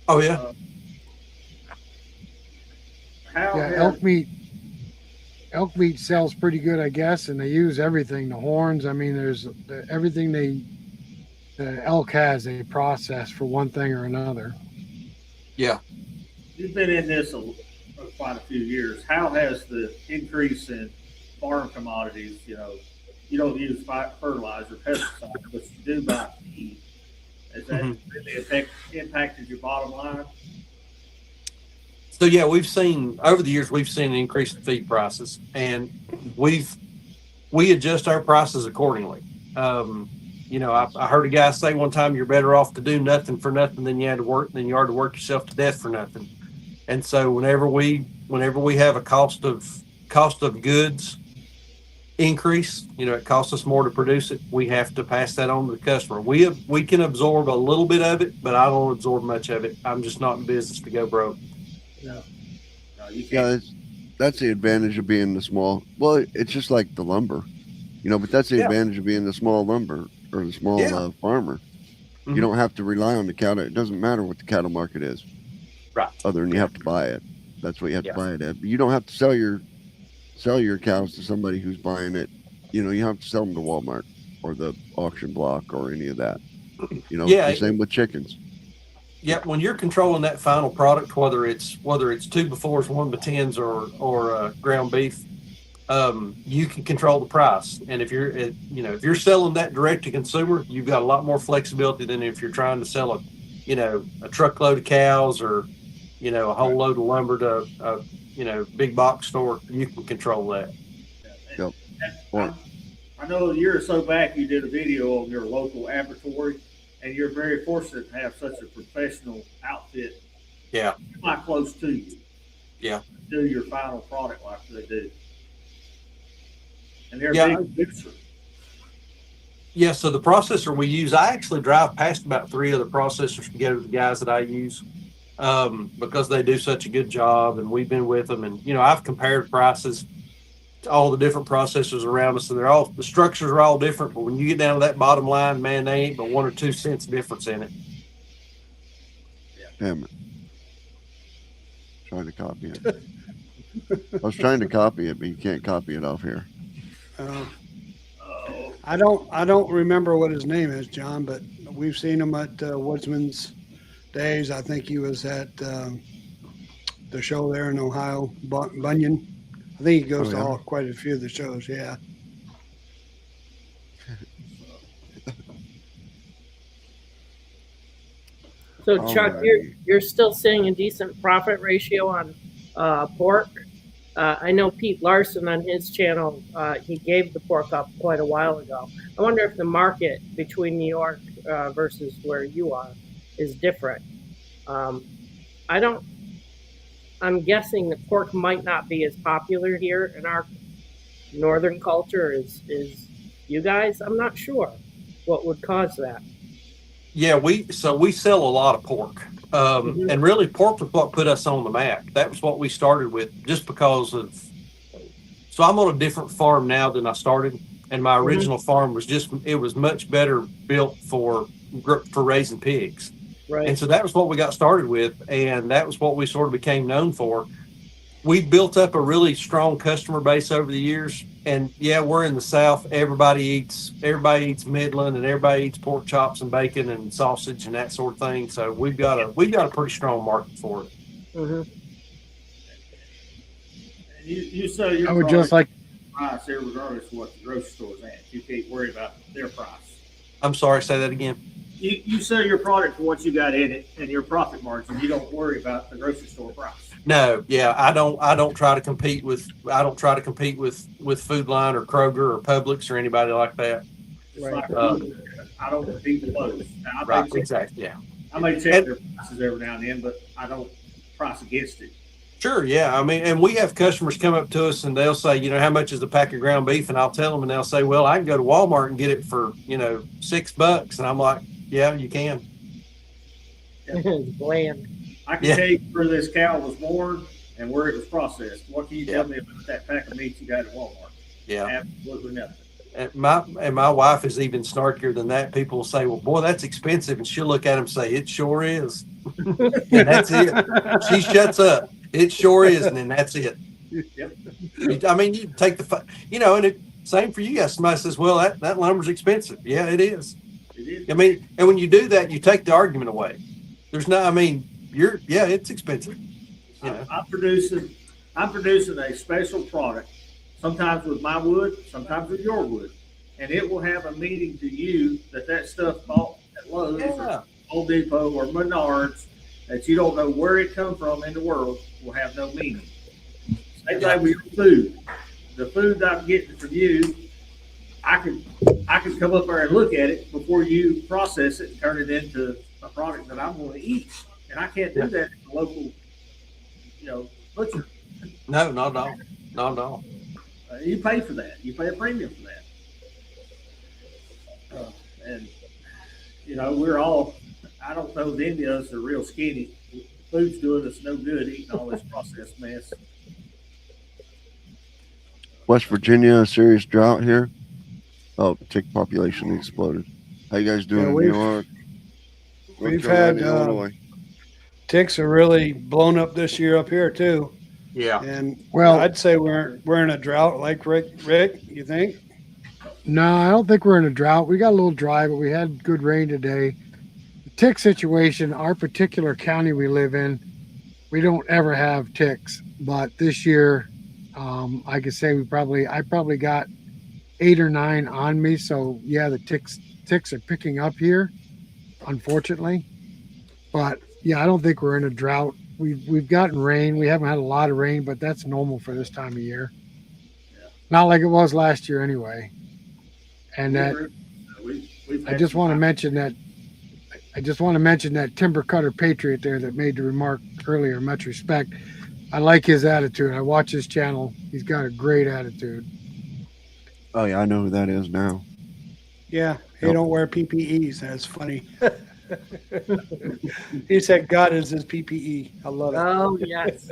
Oh, yeah. How Yeah, has- elk meat sells pretty good, I guess, and they use everything. The horns, I mean, everything the elk has, they process for one thing or another. Yeah. You've been in this for quite a few years. How has the increase in farm commodities, you don't use fertilizer, pesticides, but you do buy feed. Has that really impacted your bottom line? So yeah, over the years, we've seen an increase in feed prices, and we adjust our prices accordingly. I heard a guy say one time, you're better off to do nothing for nothing than you are to work yourself to death for nothing. And so whenever we have a cost of goods increase, it costs us more to produce it, we have to pass that on to the customer. We can absorb a little bit of it, but I don't absorb much of it. I'm just not in business to go broke. No, you can't. Yeah, that's the advantage of being the small. Well, it's just like the lumber, but that's the advantage of being the small lumber or the small farmer. Mhm. You don't have to rely on the cattle. It doesn't matter what the cattle market is. Right. Other than you have to buy it. That's what you have to buy it at. But you don't have to sell your cows to somebody who's buying it. You have to sell them to Walmart or the auction block or any of that. The same with chickens. Yeah, when you're controlling that final product, whether it's 2x4s, 1x10s, or ground beef, you can control the price. And if you're selling that direct to consumer, you've got a lot more flexibility than if you're trying to sell a truckload of cows or a whole load of lumber to a big box store. You can control that. Yep. know a year or so back you did a video on your local abattoir, and you're very fortunate to have such a professional outfit. Yeah. Quite close to you. Yeah. Do your final product like they do. And they're Yeah. big producer. Yeah, so the processor we use, I actually drive past about 3 other processors to go to the guys that I use, because they do such a good job, and we've been with them. And, you know, I've compared prices to all the different processors around us, and the structures are all different. But when you get down to that bottom line, man, they ain't but 1 or 2 cents difference in it. Damn it. Trying to copy it. I was trying to copy it, but you can't copy it off here. I don't remember what his name is, John, but we've seen him at Woodsman's Days. I think he was at the show there in Ohio, Bunyan. I think he goes Oh, to yeah? quite a few of the shows. Yeah. So Chuck, Alrighty. you're still seeing a decent profit ratio on pork. I know Pete Larson on his channel, he gave the pork up quite a while ago. I wonder if the market between New York versus where you are is different. I'm guessing that pork might not be as popular here in our northern culture as you guys. I'm not sure what would cause that. Yeah, we sell a lot of pork. And really pork was what put us on the map. That was what we started with, just because of, so I'm on a different farm now than I started. And my original farm was it was much better built for raising pigs. Right. And so that was what we got started with. And that was what we sort of became known for. We built up a really strong customer base over the years. And yeah, we're in the South. Everybody eats Midland, and everybody eats pork chops and bacon and sausage and that sort of thing. So we've got a pretty strong market for it. Mm-hmm. And you sell your I would just like, price there regardless of what the grocery store's at. You can't worry about their price. I'm sorry, say that again. You sell your product for what you got in it and your profit margin. You don't worry about the grocery store price. No, yeah, I don't try to compete with Food Line or Kroger or Publix or anybody like that. It's Right. like, I don't compete with those. Now, Right, exactly. Yeah. I may check their prices every now and then, but I don't price against it. Sure, yeah. I mean, and we have customers come up to us and they'll say, you know, how much is a pack of ground beef? And I'll tell them, and they'll say, well, I can go to Walmart and get it for, you know, $6. And I'm like, yeah, you can. It's bland. I can tell you where this cow was born and where it was processed. What can you tell me about that pack of meat you got at Walmart? Yeah. Absolutely nothing. And my wife is even snarkier than that. People will say, well, boy, that's expensive. And she'll look at him and say, it sure is. And that's it. She shuts up. It sure is. And then that's it. Yep. I mean, you take and same for you guys. Somebody says, well, that lumber's expensive. Yeah, it is. It is. I mean, and when you do that, you take the argument away. There's no, I mean, it's expensive. You know? I'm producing a special product, sometimes with my wood, sometimes with your wood. And it will have a meaning to you that stuff bought at Lowe's or Home Depot or Menards that you don't know where it come from in the world will have no meaning. Same thing with your food. The food that I'm getting from you, I can come up there and look at it before you process it and turn it into a product that I'm going to eat. And I can't do that in the local, butcher. No, not at all. Not at all. You pay for that. You pay a premium for that. We're all, I don't know if any of us are real skinny. Food's doing us no good eating all this processed mess. West Virginia, a serious drought here. Oh, tick population exploded. How you guys doing in New York? We've had ticks are really blown up this year up here too. Yeah. And well, I'd say we're in a drought, like Rick, you think? No, I don't think we're in a drought. We got a little dry, but we had good rain today. The tick situation, our particular county we live in, we don't ever have ticks. But this year, I could say I probably got 8 or 9 on me. So yeah, the ticks are picking up here, unfortunately. But yeah, I don't think we're in a drought. We've gotten rain. We haven't had a lot of rain, but that's normal for this time of year. Yeah. Not like it was last year anyway. And that We've I had just some want to time. mention that timber cutter patriot there that made the remark earlier. Much respect. I like his attitude. I watch his channel. He's got a great attitude. Oh yeah, I know who that is now. Yeah, he Yep. don't wear PPEs. That's funny. He said God is his PPE. I love it. Oh, yes.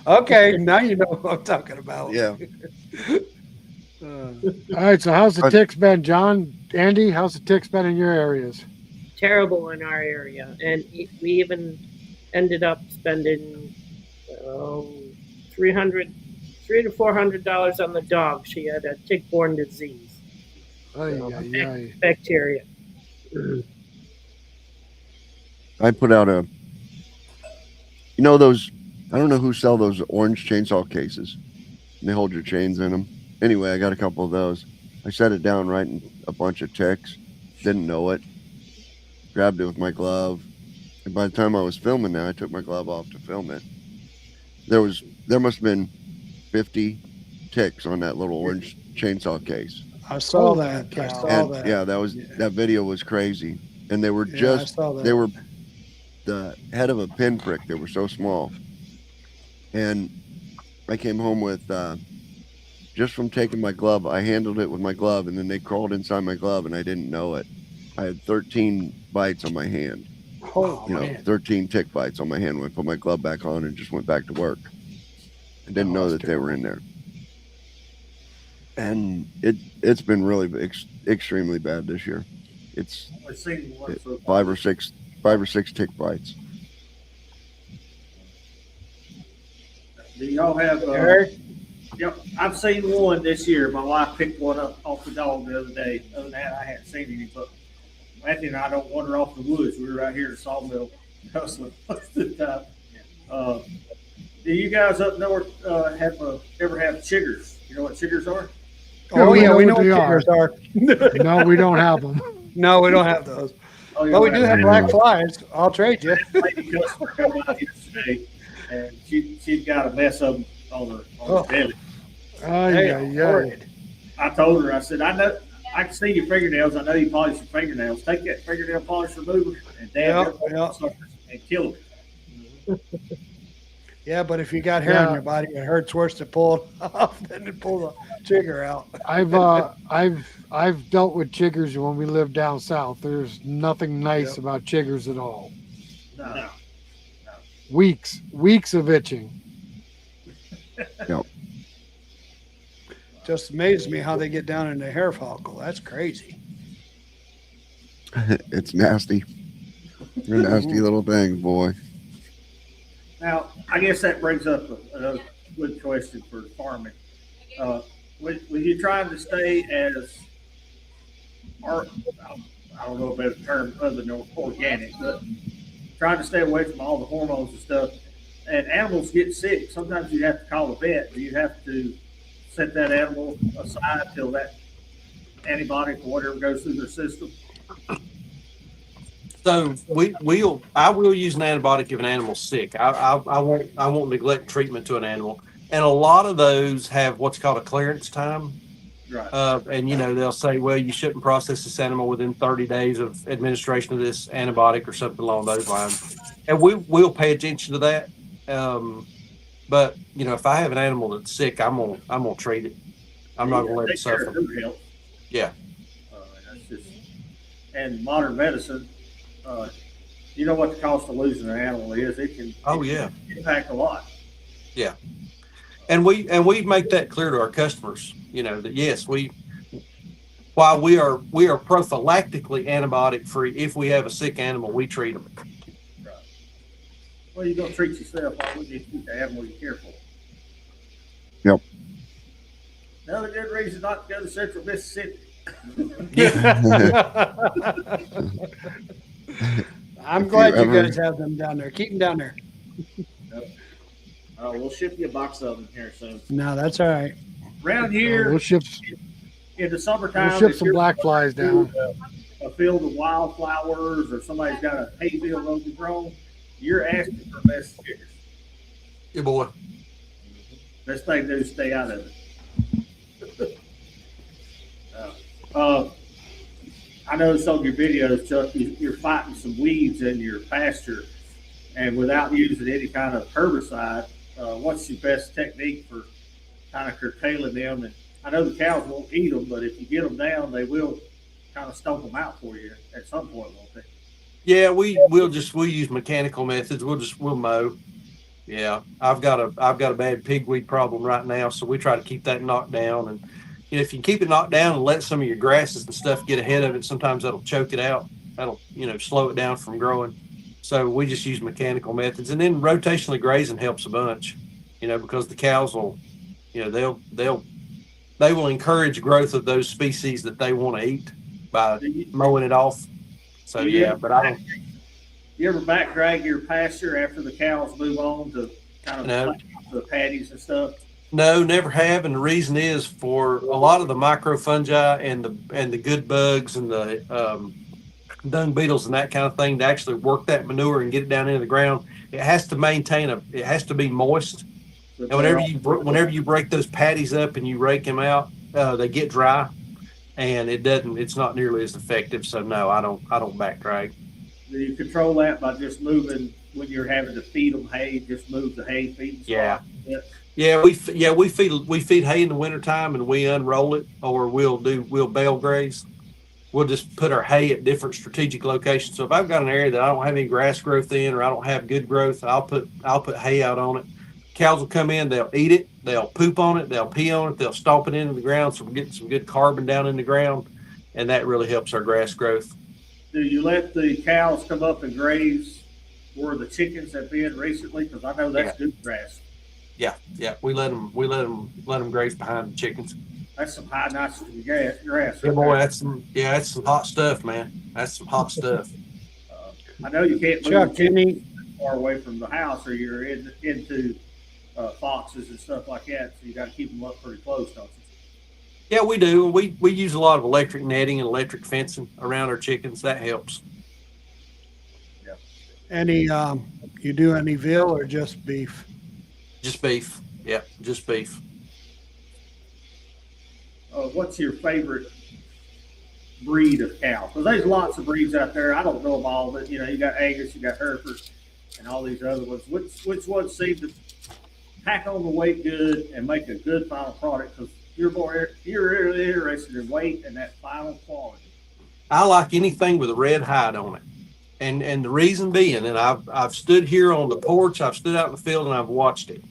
Okay, now you know what I'm talking about. Yeah. Uh, All right. So how's the But- ticks been, John? Andy, how's the ticks been in your areas? Terrible in our area. And we even ended up spending $300 to $400 on the dog. She had a tick-borne disease, Ay, ay, ay. bacteria. I put out those, I don't know who sell those orange chainsaw cases. And they hold your chains in them. Anyway, I got a couple of those. I set it down right in a bunch of ticks. Didn't know it. Grabbed it with my glove. And by the time I was filming that, I took my glove off to film it. There must have been 50 ticks on that little orange chainsaw case. I saw Holy that. I cow. saw And that. yeah, that video was crazy. And they were Yeah, I saw that. they were the head of a pinprick. They were so small. And I came home with, just from taking my glove, I handled it with my glove, and then they crawled inside my glove, and I didn't know it. I had 13 bites on my hand. Oh, You know, man. 13 tick bites on my hand when I put my glove back on and just went back to work. I didn't know that they were in there. And it's been really extremely bad this year. It's I've seen one so five or six tick bites. Do y'all have, Eric? yep, I've seen one this year. My wife picked one up off the dog the other day. Other than that, I hadn't seen any, but Matthew and I don't wander off the woods. We were right here in Sawmill hustling most of the time. Do you guys up north ever have chiggers? You know what chiggers are? Oh, yeah, we know what they chiggers are. No, we don't have them. No, we don't have those. Oh, But we do have black flies. I'll trade you. lady customer come out yesterday, and she'd got a mess of them on her belly. Ay, Hey, ay, ay. horrid. I told her, I said, I know, I can see your fingernails. I know you polish your fingernails. Take that fingernail polish remover and dab Yeah, it and kill them. Yeah, but if you got hair on your body, it hurts worse to pull it off than to pull the trigger out. I've dealt with chiggers when we lived down south. There's nothing nice about chiggers at all. No. Weeks of itching. Just amazes me how they get down in the hair follicle. That's crazy. It's nasty. They're nasty little things, boy. Now, I guess that brings up a good question for farming. When you're trying to stay as, or I don't know a better term other than organic, but trying to stay away from all the hormones and stuff, and animals get sick, sometimes you have to call a vet. Do you have to set that animal aside till that antibiotic or whatever goes through their system? So I will use an antibiotic if an animal's sick. I won't neglect treatment to an animal. And a lot of those have what's called a clearance time. Right. And they'll say, well, you shouldn't process this animal within 30 days of administration of this antibiotic or something along those lines. And we'll pay attention to that. But if I have an animal that's sick, I'm gonna treat it. I'm not gonna let it Take care of suffer. their health. Yeah. That's just, and modern medicine, you know what the cost of losing an animal is. It can impact a lot. Yeah. And we make that clear to our customers, that yes, while we are prophylactically antibiotic free, if we have a sick animal, we treat them. Right. Well, you don't treat yourself. Why would you keep the animal you care for? Yep. Another good reason not to go to Central Mississippi. I'm glad you guys have them down there. Keep them down there. We'll ship you a box of them here soon. No, that's all right. Around here We'll ship in the summertime, if some you're black flies down. a field of wildflowers or somebody's got a hay field overgrown, you're asking for best chickens. Yeah, boy. Best thing to do is stay out of it. I noticed on your videos, Chuck, you're fighting some weeds in your pasture, and without using any kind of herbicide. What's your best technique for kind of curtailing them? And I know the cows won't eat them, but if you get them down, they will kind of stomp them out for you at some point, won't they? Yeah, we'll use mechanical methods. We'll mow. Yeah, I've got a bad pigweed problem right now, so we try to keep that knocked down. And if you keep it knocked down and let some of your grasses and stuff get ahead of it, sometimes that'll choke it out. That'll slow it down from growing. So we just use mechanical methods, and then rotationally grazing helps a bunch. Because the cows will, they will encourage growth of those species that they want to eat by mowing it off. So yeah, but I don't. You ever back drag your pasture after the cows move on to kind of No. the patties and stuff? No, never have, and the reason is for a lot of the microfungi and the good bugs and the dung beetles and that kind of thing to actually work that manure and get it down into the ground. It has to it has to be moist. And whenever you break those patties up and you rake them out, they get dry, and it's not nearly as effective. So no, I don't back drag. Do you control that by just moving when you're having to feed them hay? Just move the hay feeding spot? Yeah, we feed hay in the wintertime and we unroll it, or we'll bale graze. We'll just put our hay at different strategic locations. So if I've got an area that I don't have any grass growth in, or I don't have good growth, I'll put hay out on it. Cows will come in, they'll eat it, they'll poop on it, they'll pee on it, they'll stomp it into the ground. So we're getting some good carbon down in the ground, and that really helps our grass growth. Do you let the cows come up and graze where the chickens have been recently? Because I know that's good grass. Yeah, we let them graze behind the chickens. That's some high nitrogen grass. Yeah, boy, that's some hot stuff, man. That's some hot stuff. I know you can't move Chuck, chickens far away from the house, or you're into foxes and stuff like that. So you got to keep them up pretty close, don't you? Yeah, we do. We use a lot of electric netting and electric fencing around our chickens. That helps. Yeah. Any, you do any veal or just beef? Just beef. Yeah, just beef. What's your favorite breed of cow? Because there's lots of breeds out there. I don't know them all, but you got Angus, you got Herefords, and all these other ones. Which ones seem to pack on the weight good and make a good final product? Because you're really interested in weight and that final quality. I like anything with a red hide on it, and the reason being, and I've stood here on the porch, I've stood out in the field, and I've watched it.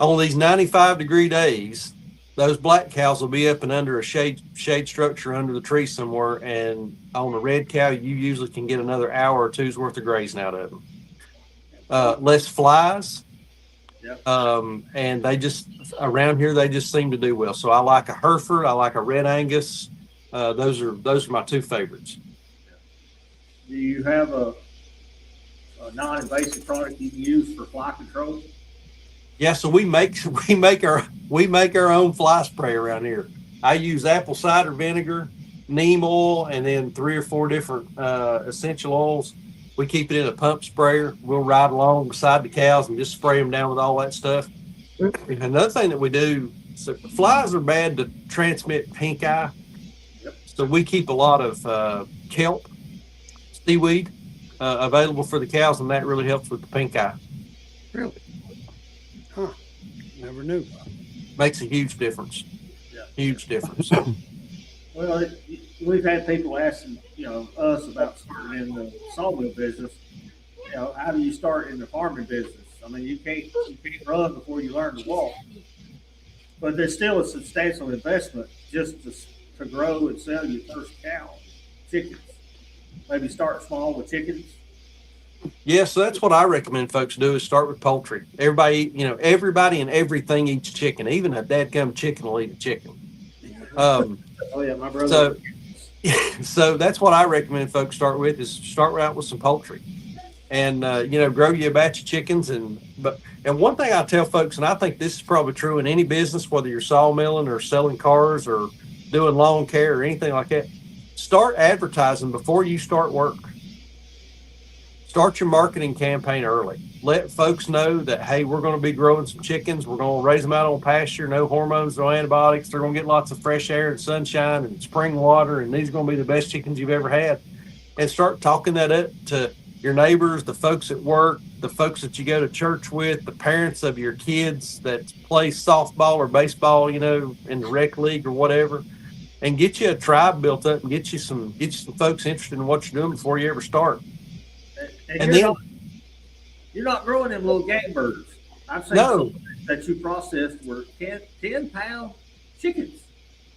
On these 95-degree days, those black cows will be up and under a shade structure under the tree somewhere, and on a red cow, you usually can get another hour or two's worth of grazing out of them. Less flies. Yep. And they just around here they just seem to do well. So I like a Hereford, I like a Red Angus. Those are my two favorites. Do you have a non-invasive product you can use for fly control? Yeah, so we make our own fly spray around here. I use apple cider vinegar, neem oil, and then 3 or 4 different essential oils. We keep it in a pump sprayer. We'll ride along beside the cows and just spray them down with all that stuff. And another thing that we do, so flies are bad to transmit pink eye. Yep. So we keep a lot of kelp, seaweed available for the cows, and that really helps with the pink eye. Really? Huh. Never knew. Makes a huge difference. Yeah. Huge difference. Well, we've had people asking, us about starting in the sawmill business. How do you start in the farming business? I mean, you can't run before you learn to walk. But there's still a substantial investment just to grow and sell your first cow, chickens. Maybe start small with chickens. Yeah, so that's what I recommend folks do is start with poultry. Everybody and everything eats chicken. Even a dadgum chicken will eat a chicken. Oh yeah, my brother. So that's what I recommend folks start with is start out with some poultry, and grow you a batch of chickens. And one thing I tell folks, and I think this is probably true in any business, whether you're sawmilling or selling cars or doing lawn care or anything like that, start advertising before you start work. Start your marketing campaign early. Let folks know that, hey, we're going to be growing some chickens. We're going to raise them out on pasture, no hormones, no antibiotics. They're going to get lots of fresh air and sunshine and spring water, and these are going to be the best chickens you've ever had. And start talking that up to your neighbors, the folks at work, the folks that you go to church with, the parents of your kids that play softball or baseball, in the rec league or whatever, and get you a tribe built up and get you some folks interested in what you're doing before you ever start. And you're not growing them little game birds. I've seen some that you processed were 10-pound chickens.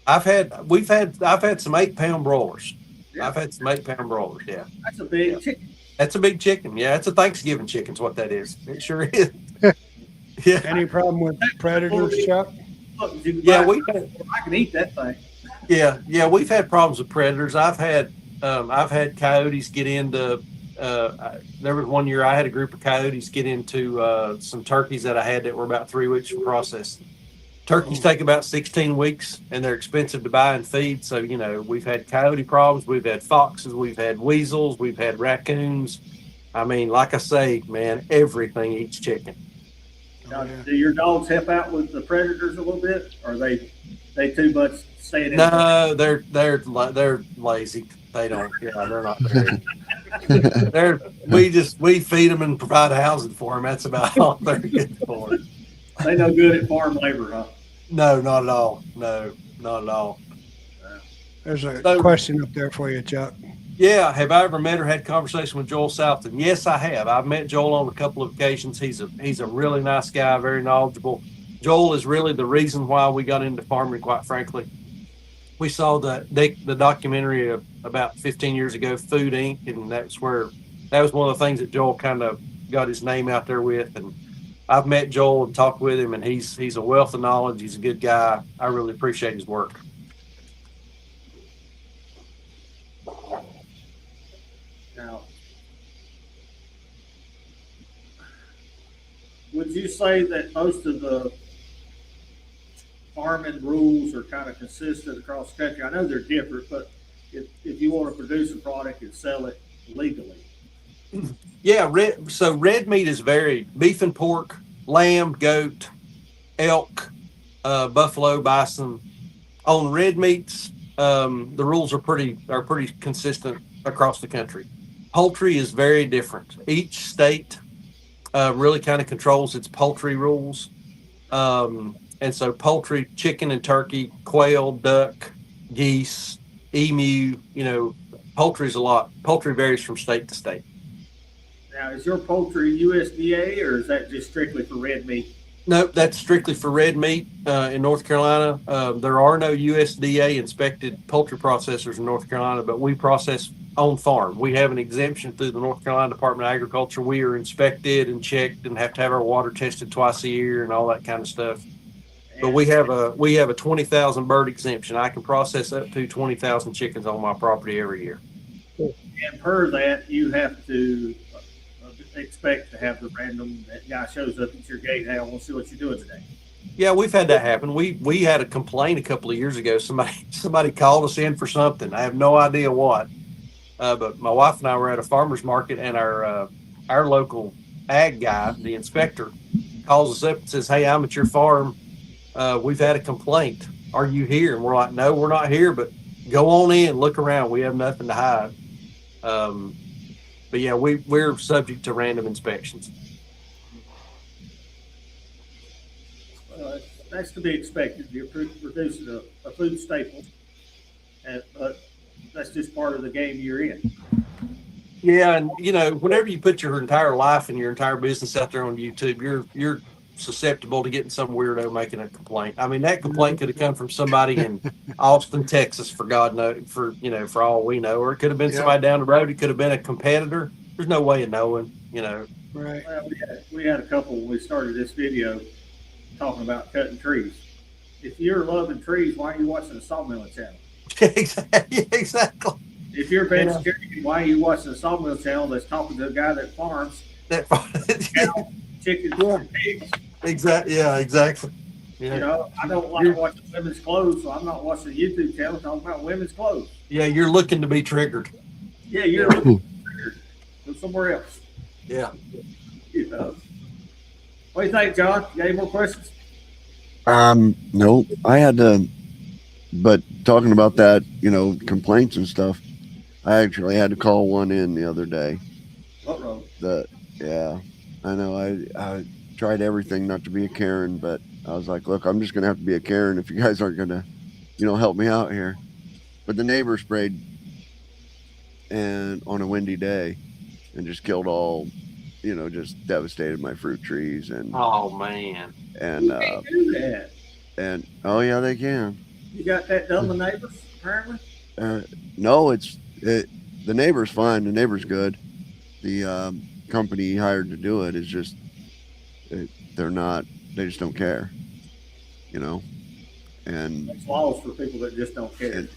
I've had some 8-pound broilers. Yeah. I've had some 8-pound broilers. Yeah. That's a big chicken. That's a big chicken. Yeah. It's a Thanksgiving chicken's what that is. It sure is. Yeah. Any problem with predators, Chuck? Look, Yeah. I can eat that thing. Yeah. Yeah. We've had problems with predators. I've had coyotes get into, there was one year I had a group of coyotes get into some turkeys that I had that were about 3 weeks from processing. Turkeys take about 16 weeks and they're expensive to buy and feed. So, we've had coyote problems. We've had foxes. We've had weasels. We've had raccoons. I mean, like I say, man, everything eats chicken. Now, do your dogs help out with the predators a little bit? Or are they too much staying in? No, they're lazy. They don't. Yeah, they're not very. We feed them and provide housing for them. That's about all they're good for. They no good at farm labor, huh? No, not at all. No, not at all. There's a question up there for you, Chuck. Yeah, have I ever met or had conversation with Joel Southton? Yes, I have. I've met Joel on a couple of occasions. He's a really nice guy, very knowledgeable. Joel is really the reason why we got into farming, quite frankly. We saw the documentary about 15 years ago, Food Inc., and that was one of the things that Joel kind of got his name out there with. And I've met Joel and talked with him, and he's a wealth of knowledge. He's a good guy. I really appreciate his work. Now, would you say that most of the farming rules are kind of consistent across the country? I know they're different, but if you want to produce a product and sell it legally. Yeah, red meat is varied. Beef and pork, lamb, goat, elk, buffalo, bison. On red meats, the rules are pretty consistent across the country. Poultry is very different. Each state really kind of controls its poultry rules. And so poultry, chicken and turkey, quail, duck, geese, emu, poultry is a lot. Poultry varies from state to state. Now, is your poultry USDA or is that just strictly for red meat? No, that's strictly for red meat in North Carolina. There are no USDA inspected poultry processors in North Carolina, but we process on farm. We have an exemption through the North Carolina Department of Agriculture. We are inspected and checked and have to have our water tested twice a year and all that kind of stuff. But we have a 20,000 bird exemption. I can process up to 20,000 chickens on my property every year. And per that, you have to expect to have the random that guy shows up at your gate. Hey, I want to see what you're doing today. Yeah, we've had that happen. We had a complaint a couple of years ago. Somebody called us in for something. I have no idea what. But my wife and I were at a farmer's market, and our local ag guy, the inspector, calls us up and says, "Hey, I'm at your farm. We've had a complaint. Are you here?" And we're like, "No, we're not here, but go on in, look around. We have nothing to hide." But yeah, we're subject to random inspections. Well, that's to be expected. You're producing a food staple, but that's just part of the game you're in. Yeah, and whenever you put your entire life and your entire business out there on YouTube, you're susceptible to getting some weirdo making a complaint. I mean, that complaint could have come from somebody in Austin, Texas, for God knows, for all we know, or it could have been somebody down the road. It could have been a competitor. There's no way of knowing, Right. Well, we had a couple when we started this video talking about cutting trees. If you're loving trees, why are you watching the Sawmill channel? Exactly. If you're a vegetarian, why are you watching the Sawmill channel that's talking to a guy that farms cows, chickens, and pigs? Exactly. Yeah, exactly. Yeah. I don't like watching women's clothes, so I'm not watching the YouTube channel talking about women's clothes. Yeah, you're looking to be triggered. Yeah, you're looking to be triggered. Go somewhere else. Yeah. You know. What do you think, John? You got any more questions? No, I had to, but talking about that, complaints and stuff, I actually had to call one in the other day. What road? Yeah, I know. I tried everything not to be a Karen, but I was like, look, I'm just gonna have to be a Karen if you guys aren't gonna, help me out here. But the neighbor sprayed and on a windy day and just killed all, just devastated my fruit trees Oh man. and You can't do that. and oh yeah, they can. You got that done with neighbors, apparently? No, the neighbor's fine. The neighbor's good. The company he hired to do it is just they're not. They just don't care, And It's laws for people that just don't care.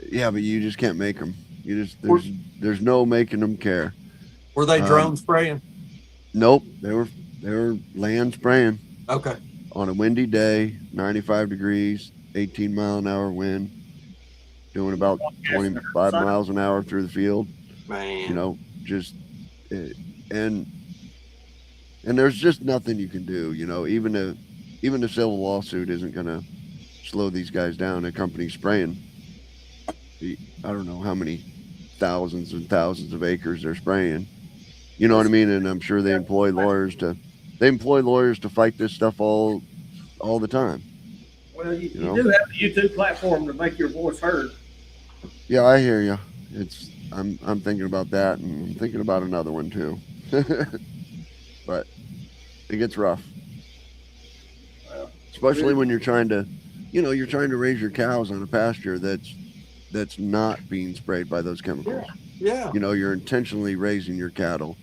yeah, but you just can't make them. There's no making them care. Were they drone spraying? Nope, they were land spraying Okay. on a windy day, 95 degrees, 18-mile-an-hour wind, doing about 25 miles an hour through the field. Man. Just and there's just nothing you can do. Even a civil lawsuit isn't gonna slow these guys down. A company spraying, I don't know how many thousands and thousands of acres they're spraying. You know what I mean? And I'm sure they employ lawyers to fight this stuff all the time. Well, you do have a YouTube platform to make your voice heard. Yeah, I hear you. I'm thinking about that, and I'm thinking about another one too. But it gets rough, especially when you're trying to raise your cows on a pasture that's not being sprayed by those chemicals. Yeah. You're intentionally raising your cattle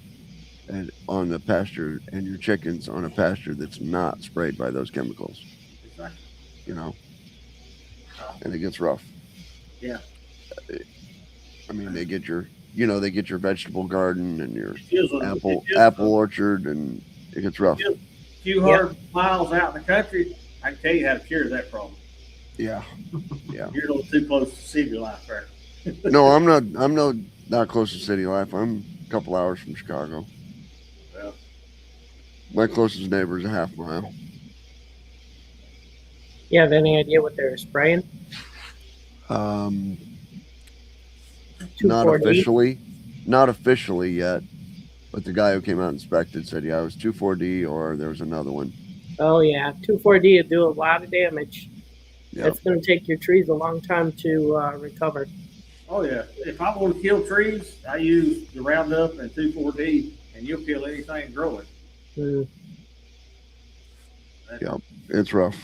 and on the pasture and your chickens on a pasture that's not sprayed by those chemicals. Exactly. And it gets rough. Yeah. I mean, they get your vegetable garden and your apple orchard, and it gets rough. A few hundred miles out in the country, I can tell you how to cure that problem. Yeah. You're a little too close to city life there. No, I'm not close to city life. I'm a couple hours from Chicago. Well, my closest neighbor is a half mile. You have any idea what they're spraying? Not 2,4-D? not officially yet, but the guy who came out and inspected said, yeah, it was 2,4-D, or there was another one. Oh yeah, 2,4-D will do a lot of damage. Yep. It's going to take your trees a long time to recover. Oh yeah. If I want to kill trees, I use the Roundup and 2,4-D, and you'll kill anything growing. Yep, it's rough.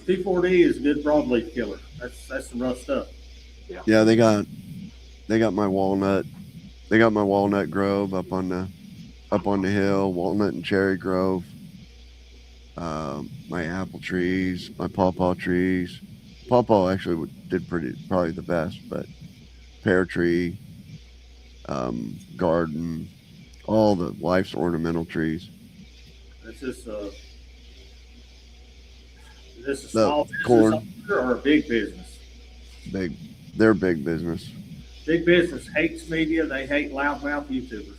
2,4-D is a good broadleaf killer. That's some rough stuff. Yeah, they got my walnut. They got my walnut grove up on the hill, walnut and cherry grove. My apple trees, my pawpaw trees. Pawpaw actually did probably the best, but pear tree, garden, all the wife's ornamental trees. This is a small business corn. or a big business? They're big business. Big business hates media. They hate loudmouth YouTubers.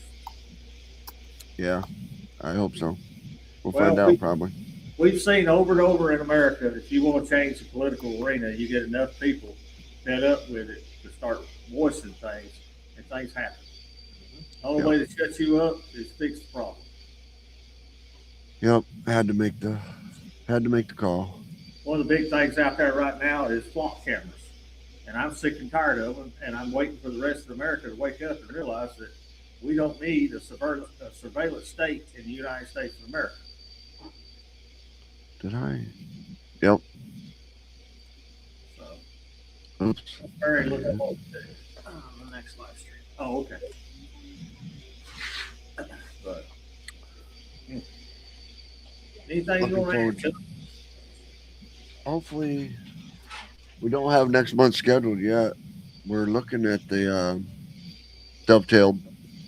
Yeah, I hope so. We'll find out probably. We've seen over and over in America that if you want to change the political arena, you get enough people fed up with it to start voicing things, and things happen. The only way to shut you up is fix the problem. Yep, I had to make the call. One of the big things out there right now is flock cameras. And I'm sick and tired of them, and I'm waiting for the rest of America to wake up and realize that we don't need a surveillance state in the United States of America. Did I? Yep. So, oops. Very little the next live stream. Oh, okay. But anything you want to add to? Hopefully, we don't have next month scheduled yet. We're looking at the dovetailed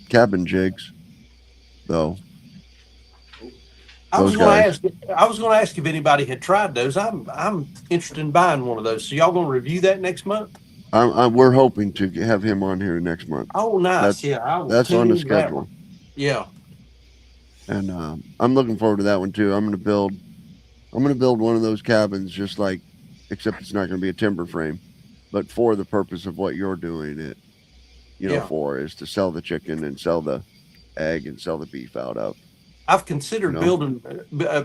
cabin jigs, though. I was going to ask if anybody had tried those. I'm interested in buying one of those. So y'all going to review that next month? We're hoping to have him on here next month. Oh, nice. That's on the schedule. Yeah. And I'm looking forward to that one too. I'm gonna build one of those cabins, just like, except it's not gonna be a timber frame, but for the purpose of what you're doing it, Yeah. for, is to sell the chicken and sell the egg and sell the beef out of. I've considered No. building,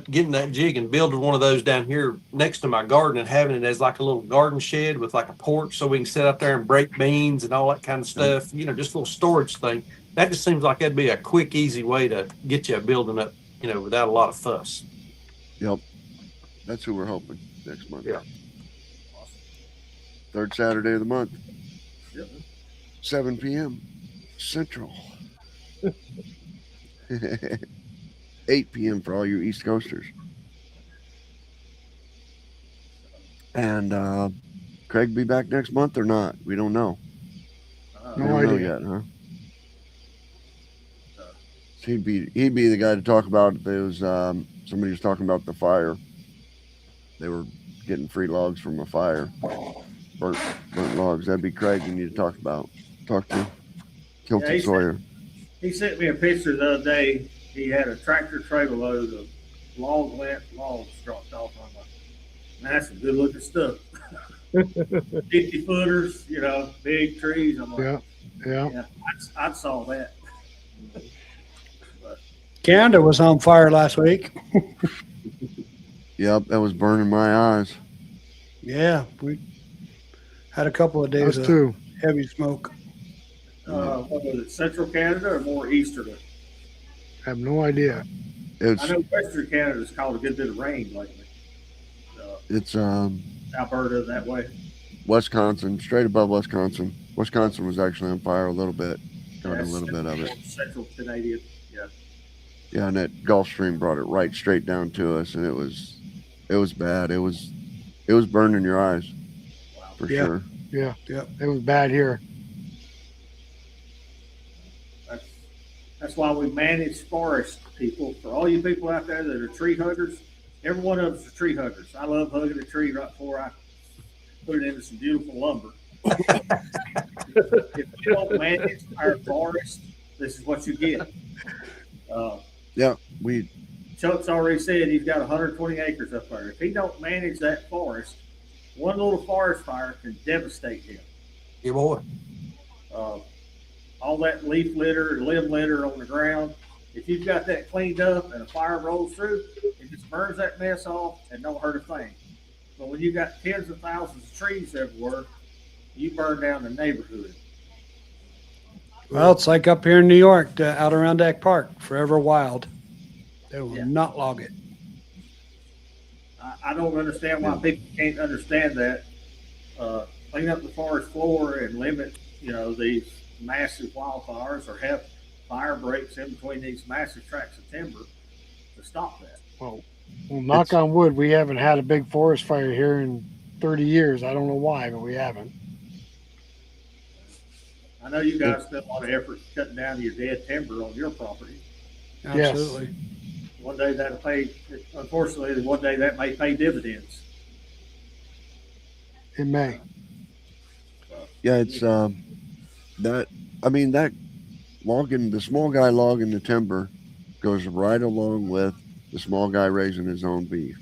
getting that jig and building one of those down here next to my garden and having it as like a little garden shed with like a porch so we can sit out there and break beans and all that kind of stuff, just a little storage thing. That just seems like that'd be a quick, easy way to get you a building up, without a lot of fuss. Yep. That's who we're hoping next month. Yeah. Third Saturday of the month. Yep. 7 p.m. Central. 8 p.m. for all you East Coasters. And Craig be back next month or not? We don't know. We No don't know idea. yet, huh? He'd be the guy to talk about if there was somebody was talking about the fire. They were getting free logs from a fire. Burnt logs. That'd be Craig you need to talk to. Kilton Yeah, Sawyer. He sent me a picture the other day. He had a tractor trailer load of long length logs dropped off. I'm like, man, that's some good looking stuff. 50 footers, big trees. I'm like, Yeah. I'd saw that. Canada was on fire last week. Yep, that was burning my eyes. Yeah, we had a couple of days Us of too. heavy smoke. What was it, Central Canada or more easterly? Have no idea. I know Western Canada's called a good bit of rain lately. It's Alberta that way. Wisconsin, straight above Wisconsin. Wisconsin was actually on fire a little bit. Got a little bit of it. Central Canadian, yeah. Yeah, and that Gulf Stream brought it right straight down to us, and it was bad. It was burning your eyes, Wow. for Yeah. sure. Yeah. Yep. It was bad here. That's why we manage forest people. For all you people out there that are tree huggers, every one of us are tree huggers. I love hugging a tree right before I put it into some beautiful lumber. If you don't manage our forest, this is what you get. Chuck's already said he's got 120 acres up there. If he don't manage that forest, one little forest fire can devastate him. Yeah, boy. All that leaf litter and limb litter on the ground, if you've got that cleaned up and a fire rolls through, it just burns that mess off and don't hurt a thing. But when you got tens of thousands of trees everywhere, you burn down the neighborhood. Well, it's like up here in New York, the Adirondack Park, forever wild. They will Yeah. not log it. I don't understand why people can't understand that. Clean up the forest floor and limit, these massive wildfires, or have fire breaks in between these massive tracts of timber to stop that. Well, knock on wood, we haven't had a big forest fire here in 30 years. I don't know why, but we haven't. I know you guys spent a lot of effort cutting down your dead timber on your property. Absolutely. One day that'll pay, unfortunately, one day that may pay dividends. It may. Yeah, it's that logging, the small guy logging the timber goes right along with the small guy raising his own beef.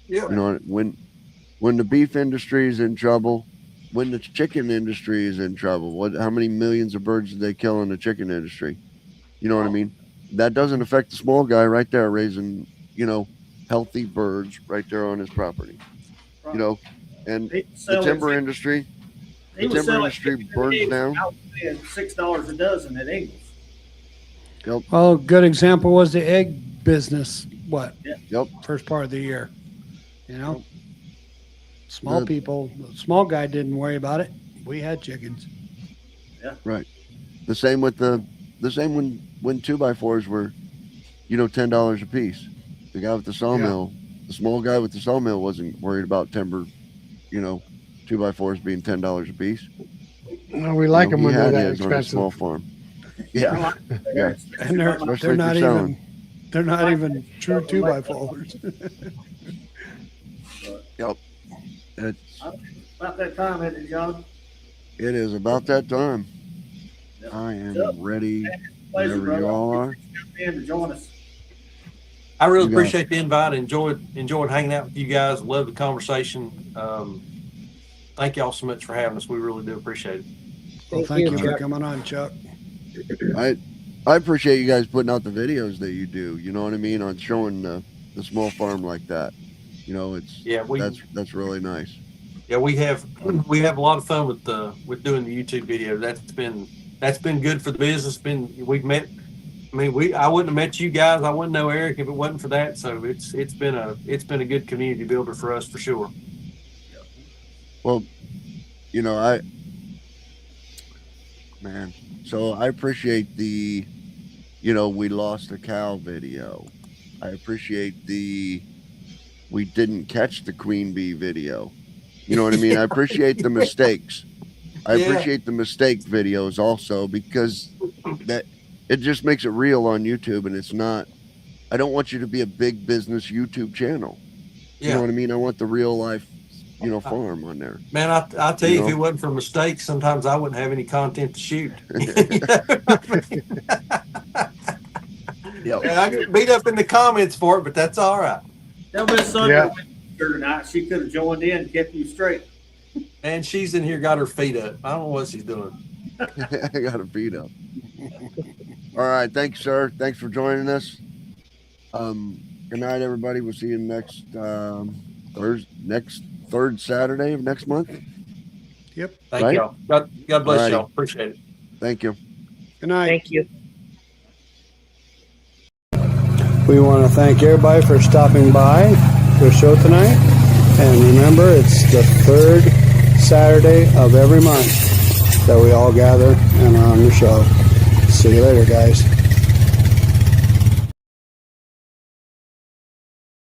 Yeah. When the beef industry is in trouble, when the chicken industry is in trouble, how many millions of birds did they kill in the chicken industry? You know what I mean? That doesn't affect the small guy right there raising, healthy birds right there on his property. And the timber industry, burns down. $6 a dozen at Ingles. Well, a good example was the egg business. What? Yeah. Yep. First part of the year. Small people, the small guy didn't worry about it. We had chickens. Right. The same when 2x4s were, $10 a piece. The guy with the sawmill, the small guy with the sawmill wasn't worried about timber, 2x4s being $10 a piece. No, we like them when they're that on a expensive. small farm. Yeah. Yeah. And they're Especially not if you're even they're not even true 2x4s. Yep. It's, About that time, isn't it, John? it is about that time. I am ready Pleasure, whenever brother. you all are. In to join us. I really You got it. appreciate the invite. Enjoyed hanging out with you guys. Love the conversation. Thank y'all so much for having us. We really do appreciate it. Well, Thank thank you, you for Chuck. coming on, Chuck. I appreciate you guys putting out the videos that you do. You know what I mean, on showing the small farm like that. You know, that's really nice. Yeah, we have a lot of fun with doing the YouTube video. That's been good for the business. We've met. I mean, I wouldn't have met you guys. I wouldn't know Eric if it wasn't for that. So it's been a good community builder for us for sure. Well, you know, so I appreciate the, you know, we lost a cow video. I appreciate we didn't catch the queen bee video. You know what I mean? I appreciate the mistakes. I appreciate the mistake videos also, because that it just makes it real on YouTube, and it's not, I don't want you to be a big business YouTube channel. You know what I mean? I want the real life, you know, farm on there. Man, I tell you, if it wasn't for mistakes, sometimes I wouldn't have any content to shoot. Yep. I get beat up in the comments for it, but that's all right. Tell Miss Sunday Yeah. tonight she could have joined in and kept you straight. And she's in here, got her feet up. I don't know what she's doing. I got to beat up. All right. Thanks, sir. Thanks for joining us. Good night, everybody. We'll see you next third Saturday of next month. Yep. Thank Right? y'all. God bless Alrighty. y'all. Appreciate it. Thank you. Good night. Thank you. We want to thank everybody for stopping by the show tonight. And remember, it's the third Saturday of every month that we all gather and are on the show. See you later, guys.